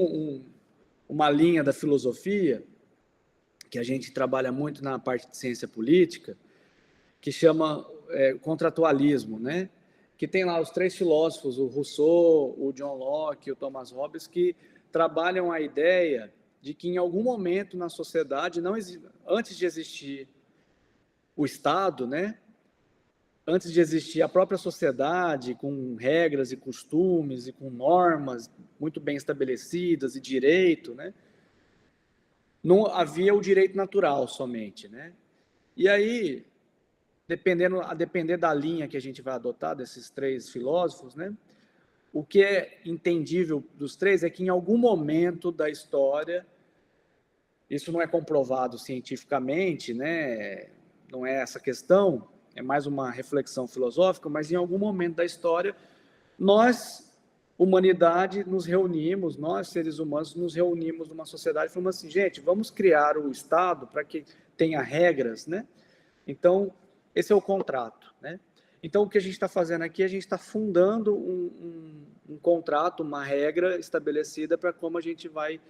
Speaker 1: uma linha da filosofia, que a gente trabalha muito na parte de ciência política, que chama contratualismo, né? Que tem lá os 3 filósofos, o Rousseau, o John Locke e o Thomas Hobbes, que trabalham a ideia de que, em algum momento na sociedade, antes de existir o Estado, né? Antes de existir a própria sociedade, com regras e costumes e com normas muito bem estabelecidas e direito, né? Não havia o direito natural somente, né? E aí, a depender da linha que a gente vai adotar desses 3 filósofos, né? O que é entendível dos 3 é que em algum momento da história, isso não é comprovado cientificamente, né? Não é essa questão, é mais uma reflexão filosófica, mas em algum momento da história, nós, humanidade, nos reunimos, nós, seres humanos, nos reunimos numa sociedade e falamos assim, gente, vamos criar o Estado para que tenha regras, né? Então, esse é o contrato, né? Então, o que a gente está fazendo aqui, a gente está fundando um contrato, uma regra estabelecida para como a gente vai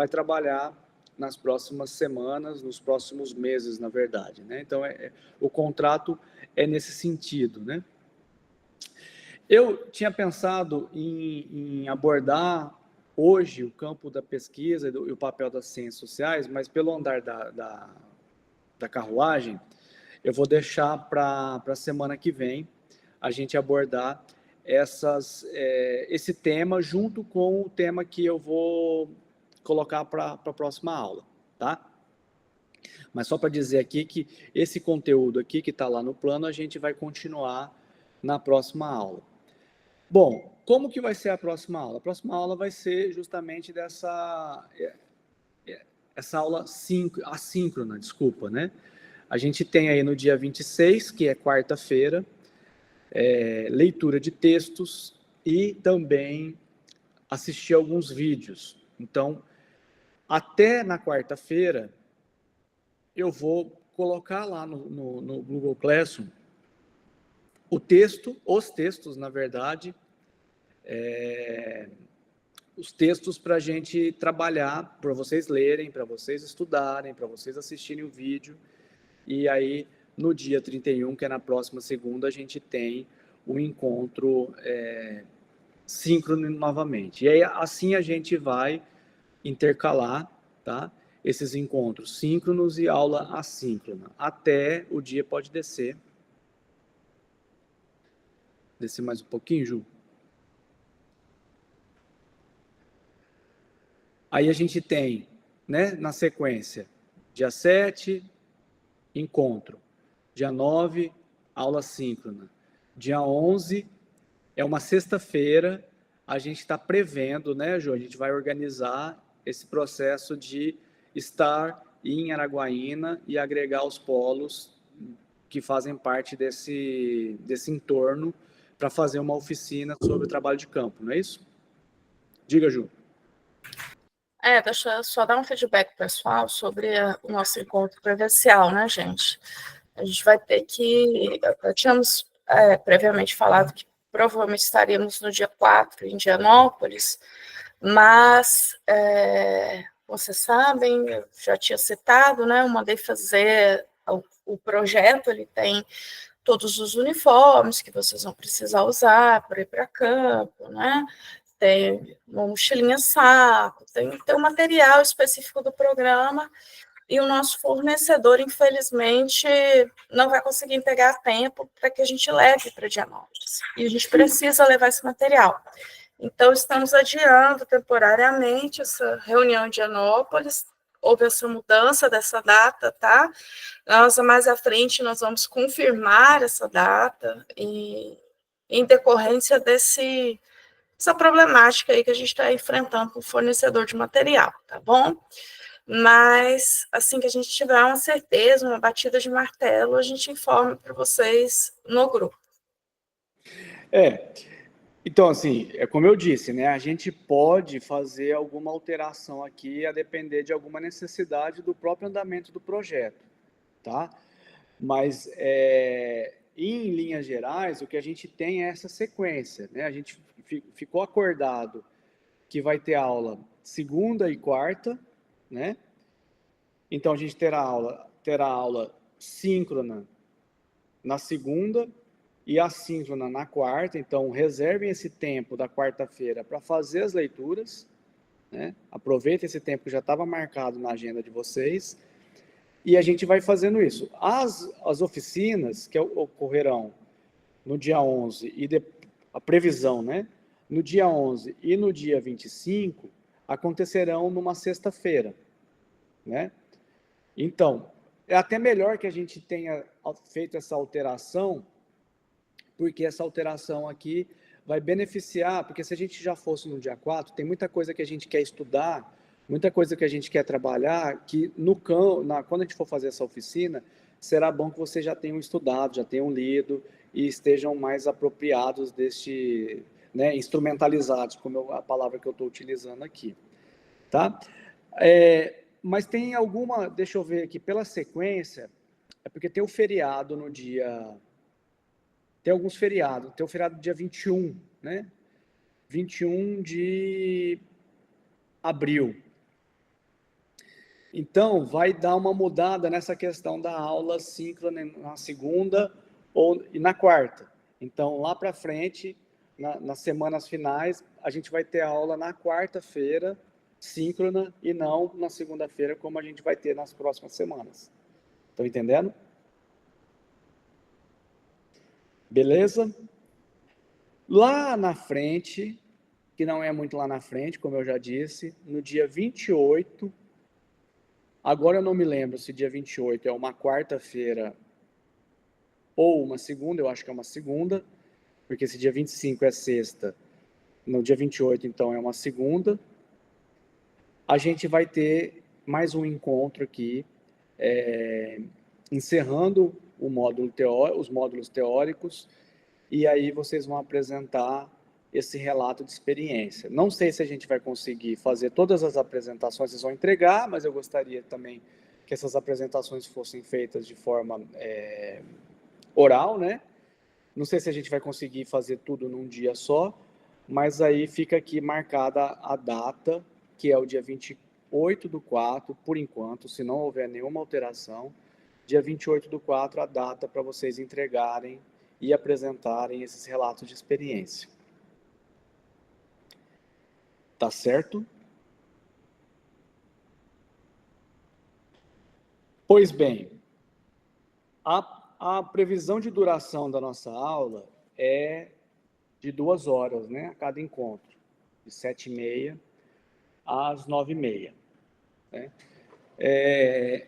Speaker 1: trabalhar nas próximas semanas, nos próximos meses, na verdade, né? Então, o contrato é nesse sentido, né? Eu tinha pensado em abordar hoje o campo da pesquisa e o papel das ciências sociais, mas pelo andar da carruagem, eu vou deixar para a semana que vem a gente abordar esse tema junto com o tema que eu vou colocar para a próxima aula, tá? Mas só para dizer aqui que esse conteúdo aqui que está lá no plano, a gente vai continuar na próxima aula. Bom, como que vai ser a próxima aula? A próxima aula vai ser justamente essa aula assíncrona, desculpa, né? A gente tem aí no dia 26, que é quarta-feira, leitura de textos e também assistir alguns vídeos. Então, até na quarta-feira, eu vou colocar lá no Google Classroom os textos, na verdade, os textos para a gente trabalhar, para vocês lerem, para vocês estudarem, para vocês assistirem o vídeo. E aí, no dia 31, que é na próxima segunda, a gente tem um encontro síncrono novamente. E aí, assim a gente vai intercalar, tá? Esses encontros síncronos e aula assíncrona. Até o dia pode descer. Descer mais um pouquinho, Ju. Aí a gente tem, né, na sequência, dia 7, encontro. Dia 9, aula síncrona. Dia 11, é uma sexta-feira, a gente está prevendo, né, Ju? A gente vai organizar esse processo de estar em Araguaína e agregar os polos que fazem parte desse entorno para fazer uma oficina sobre o trabalho de campo, não é isso? Diga, Ju.
Speaker 2: Deixa eu só dar um feedback pessoal sobre o nosso encontro presencial, né, gente? A gente vai ter que... Já tínhamos previamente falado que provavelmente estaríamos no dia 4 em Indianópolis, mas, vocês sabem, eu já tinha citado, né, eu mandei fazer o projeto, ele tem todos os uniformes que vocês vão precisar usar para ir para campo, né? Tem uma mochilinha saco, tem um material específico do programa, e o nosso fornecedor, infelizmente, não vai conseguir entregar a tempo para que a gente leve para Indianópolis. E a gente precisa levar esse material. Então, estamos adiando temporariamente essa reunião em Indianópolis. Houve essa mudança dessa data, tá? Mais à frente, nós vamos confirmar essa data, e em decorrência dessa problemática aí que a gente está enfrentando com o fornecedor de material, tá bom? Mas, assim que a gente tiver uma certeza, uma batida de martelo, a gente informa para vocês no grupo.
Speaker 1: Então, assim, como eu disse, né, a gente pode fazer alguma alteração aqui a depender de alguma necessidade do próprio andamento do projeto, tá? Mas, em linhas gerais, o que a gente tem é essa sequência, né? A gente ficou acordado que vai ter aula segunda e quarta, né? Então, a gente terá aula síncrona na segunda e assíncrona na quarta. Então, reservem esse tempo da quarta-feira para fazer as leituras, né? Aproveitem esse tempo que já estava marcado na agenda de vocês, e a gente vai fazendo isso. As oficinas que ocorrerão no dia 11, a previsão, né? No dia 11 e no dia 25, acontecerão numa sexta-feira, né? Então, é até melhor que a gente tenha feito essa alteração, porque essa alteração aqui vai beneficiar, porque se a gente já fosse no dia 4, tem muita coisa que a gente quer estudar, muita coisa que a gente quer trabalhar, que quando a gente for fazer essa oficina, será bom que vocês já tenham estudado, já tenham lido e estejam mais apropriados né, instrumentalizados, como a palavra que eu estou utilizando aqui, tá? Mas tem alguma, deixa eu ver aqui, pela sequência, porque tem o feriado no dia tem alguns feriados. Tem o feriado dia 21, né? 21 de abril. Então, vai dar uma mudada nessa questão da aula síncrona na segunda e na quarta. Então, lá para frente, nas semanas finais, a gente vai ter aula na quarta-feira, síncrona, e não na segunda-feira, como a gente vai ter nas próximas semanas. Estão entendendo? Beleza? Lá na frente, que não é muito lá na frente, como eu já disse, no dia 28, agora eu não me lembro se dia 28 é uma quarta-feira ou uma segunda, eu acho que é uma segunda, porque esse dia 25 é sexta, no dia 28, então, é uma segunda. A gente vai ter mais um encontro aqui, encerrando os módulos teóricos, e aí vocês vão apresentar esse relato de experiência. Não sei se a gente vai conseguir fazer todas as apresentações, vocês vão entregar, mas eu gostaria também que essas apresentações fossem feitas de forma oral, né? Não sei se a gente vai conseguir fazer tudo num dia só, mas aí fica aqui marcada a data, que é o dia 28/4, por enquanto, se não houver nenhuma alteração, dia 28/4, a data para vocês entregarem e apresentarem esses relatos de experiência. Tá certo? Pois bem, a previsão de duração da nossa aula é de 2 horas, né, a cada encontro, de 7h30 às 9h30. Né? É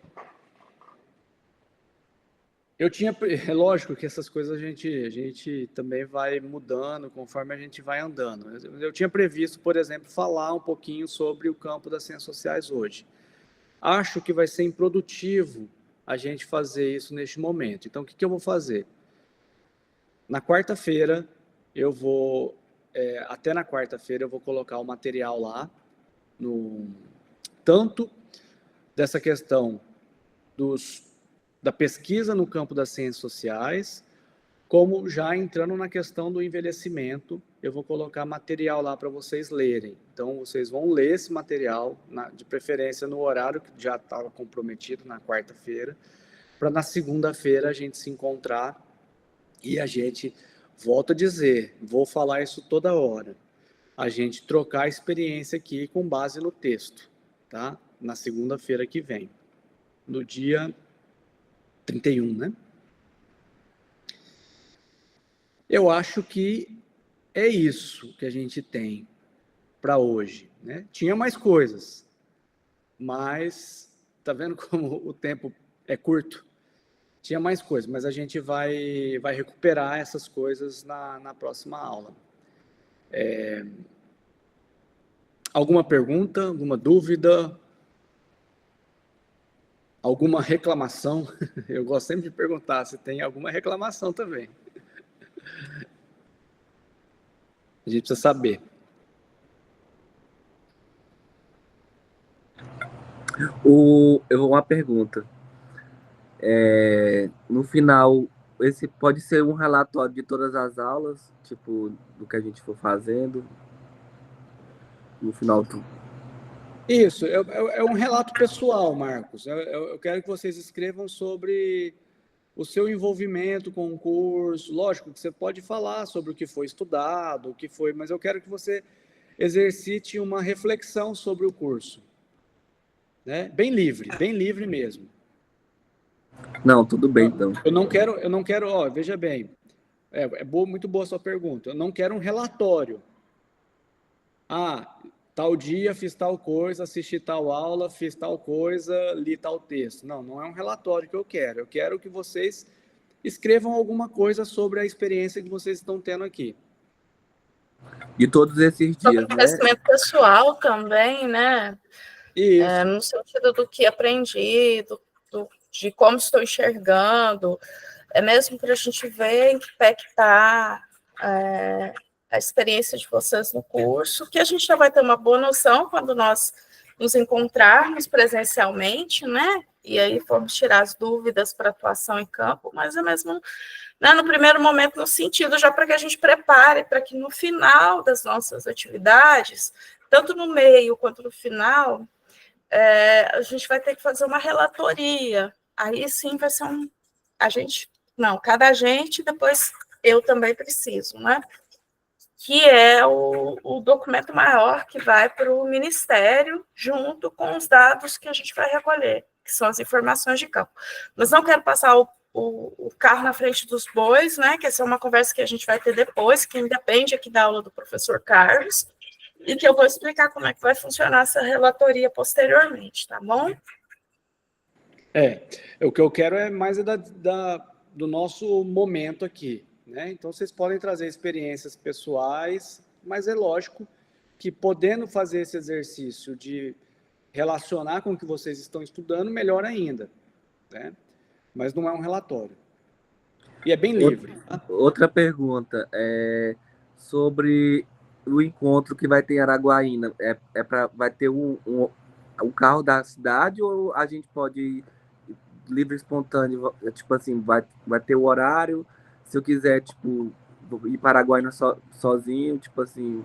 Speaker 1: lógico que essas coisas a gente também vai mudando conforme a gente vai andando. Eu tinha previsto, por exemplo, falar um pouquinho sobre o campo das ciências sociais hoje. Acho que vai ser improdutivo a gente fazer isso neste momento. Então, o que eu vou fazer? Na quarta-feira, até na quarta-feira, eu vou colocar o material lá, tanto dessa questão da pesquisa no campo das ciências sociais, como já entrando na questão do envelhecimento, eu vou colocar material lá para vocês lerem. Então, vocês vão ler esse material, de preferência no horário que já estava comprometido, na quarta-feira, para na segunda-feira a gente se encontrar e a gente, volto a dizer, vou falar isso toda hora, a gente trocar a experiência aqui com base no texto, tá? Na segunda-feira que vem, no dia 31, né? Eu acho que é isso que a gente tem para hoje, né? Tinha mais coisas, mas tá vendo como o tempo é curto? Tinha mais coisas, mas a gente vai recuperar essas coisas na próxima aula. Alguma pergunta, alguma dúvida? Alguma reclamação? Eu gosto sempre de perguntar se tem alguma reclamação também. A gente precisa saber.
Speaker 8: Eu vou uma pergunta. No final, esse pode ser um relatório de todas as aulas, tipo, do que a gente for fazendo? No final do...
Speaker 1: Isso, é um relato pessoal, Marcos. Eu quero que vocês escrevam sobre o seu envolvimento com o curso. Lógico que você pode falar sobre o que foi estudado, o que foi, mas eu quero que você exercite uma reflexão sobre o curso. Né? Bem livre mesmo.
Speaker 8: Não, tudo bem, então.
Speaker 1: Eu não quero, veja bem, muito boa a sua pergunta. Eu não quero um relatório. Tal dia fiz tal coisa, assisti tal aula, fiz tal coisa, li tal texto. Não é um relatório que eu quero. Eu quero que vocês escrevam alguma coisa sobre a experiência que vocês estão tendo aqui.
Speaker 8: De todos esses dias,
Speaker 2: sobre crescimento pessoal também, né?
Speaker 1: Isso.
Speaker 2: No sentido do que aprendi, de como estou enxergando, mesmo para a gente ver em que pé que está a experiência de vocês no curso, que a gente já vai ter uma boa noção quando nós nos encontrarmos presencialmente, né? E aí formos tirar as dúvidas para atuação em campo, mas é mesmo né, no primeiro momento, no sentido já para que a gente prepare para que no final das nossas atividades, tanto no meio quanto no final, a gente vai ter que fazer uma relatoria. Aí sim vai ser cada agente, depois eu também preciso, né? Que é o documento maior que vai para o Ministério, junto com os dados que a gente vai recolher, que são as informações de campo. Mas não quero passar o carro na frente dos bois, né? Que essa é uma conversa que a gente vai ter depois, que independe aqui da aula do professor Carlos, e que eu vou explicar como é que vai funcionar essa relatoria posteriormente, tá bom?
Speaker 1: O que eu quero é mais do nosso momento aqui, né? Então, vocês podem trazer experiências pessoais, mas é lógico que podendo fazer esse exercício de relacionar com o que vocês estão estudando, melhor ainda, né? Mas não é um relatório. E é bem livre.
Speaker 8: Outra pergunta é sobre o encontro que vai ter em Araguaína. Vai ter um carro da cidade ou a gente pode ir livre e espontâneo? Tipo assim, vai ter o horário. Se eu quiser, tipo, ir para Araguaína sozinho, tipo assim...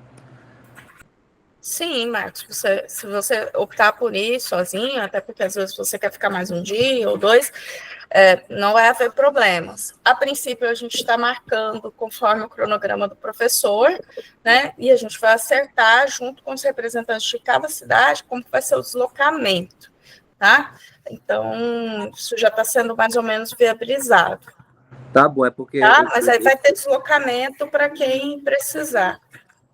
Speaker 2: Sim, Marcos, se você optar por ir sozinho, até porque às vezes você quer ficar mais um dia ou dois, não vai haver problemas. A princípio, a gente está marcando conforme o cronograma do professor, né? E a gente vai acertar junto com os representantes de cada cidade como vai ser o deslocamento, tá? Então, isso já está sendo mais ou menos viabilizado.
Speaker 8: Tá bom, é porque...
Speaker 2: Tá? Mas aí vai ter deslocamento para quem precisar.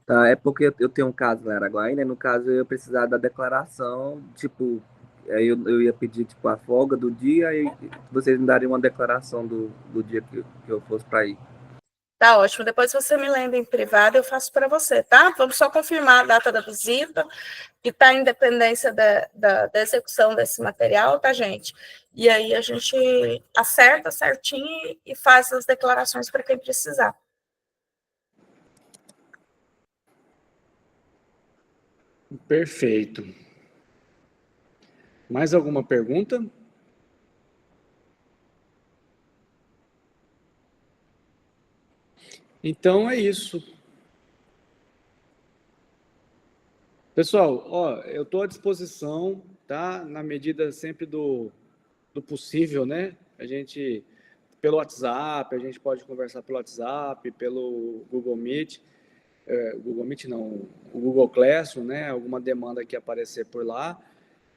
Speaker 8: Tá, é porque eu tenho um caso lá em Araguaína, né? No caso eu ia precisar da declaração, tipo, aí eu ia pedir tipo, a folga do dia e vocês me dariam uma declaração do dia que eu fosse para ir.
Speaker 2: Tá ótimo, depois você me lembra em privado, eu faço para você, tá? Vamos só confirmar a data da visita, que está em dependência da execução desse material, tá, gente? E aí a gente acerta certinho e faz as declarações para quem precisar.
Speaker 1: Perfeito. Mais alguma pergunta? Então é isso. Pessoal, eu estou à disposição, tá? Na medida sempre do possível, né? A gente, pelo WhatsApp, a gente pode conversar pelo WhatsApp, pelo Google Meet. Google Meet não, o Google Classroom, né? Alguma demanda que aparecer por lá.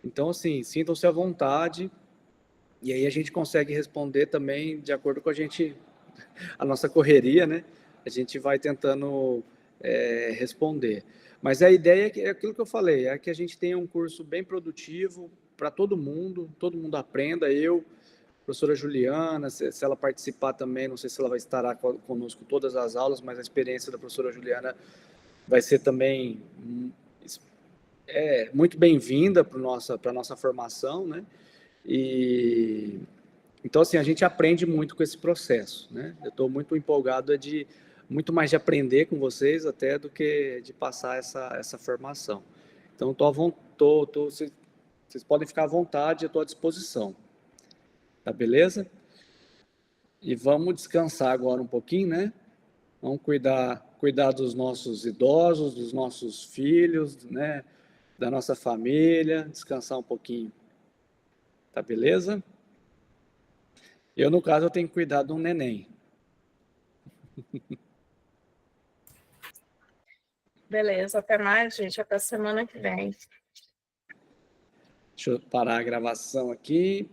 Speaker 1: Então, assim, sintam-se à vontade. E aí a gente consegue responder também de acordo com a nossa correria, né? A gente vai tentando responder. Mas a ideia é aquilo que eu falei, é que a gente tenha um curso bem produtivo para todo mundo aprenda. Professora Juliana, se ela participar também, não sei se ela vai estar conosco todas as aulas, mas a experiência da professora Juliana vai ser também muito bem-vinda para a nossa formação, né? E então, assim, a gente aprende muito com esse processo, né? Eu estou muito empolgado muito mais de aprender com vocês até do que de passar essa formação. Então, vocês podem ficar à vontade, eu estou à disposição. Tá beleza? E vamos descansar agora um pouquinho, né? Vamos cuidar dos nossos idosos, dos nossos filhos, né? Da nossa família, descansar um pouquinho. Tá beleza? No caso, eu tenho que cuidar de um neném.
Speaker 2: Beleza, até mais, gente. Até semana que vem.
Speaker 1: Deixa eu parar a gravação aqui.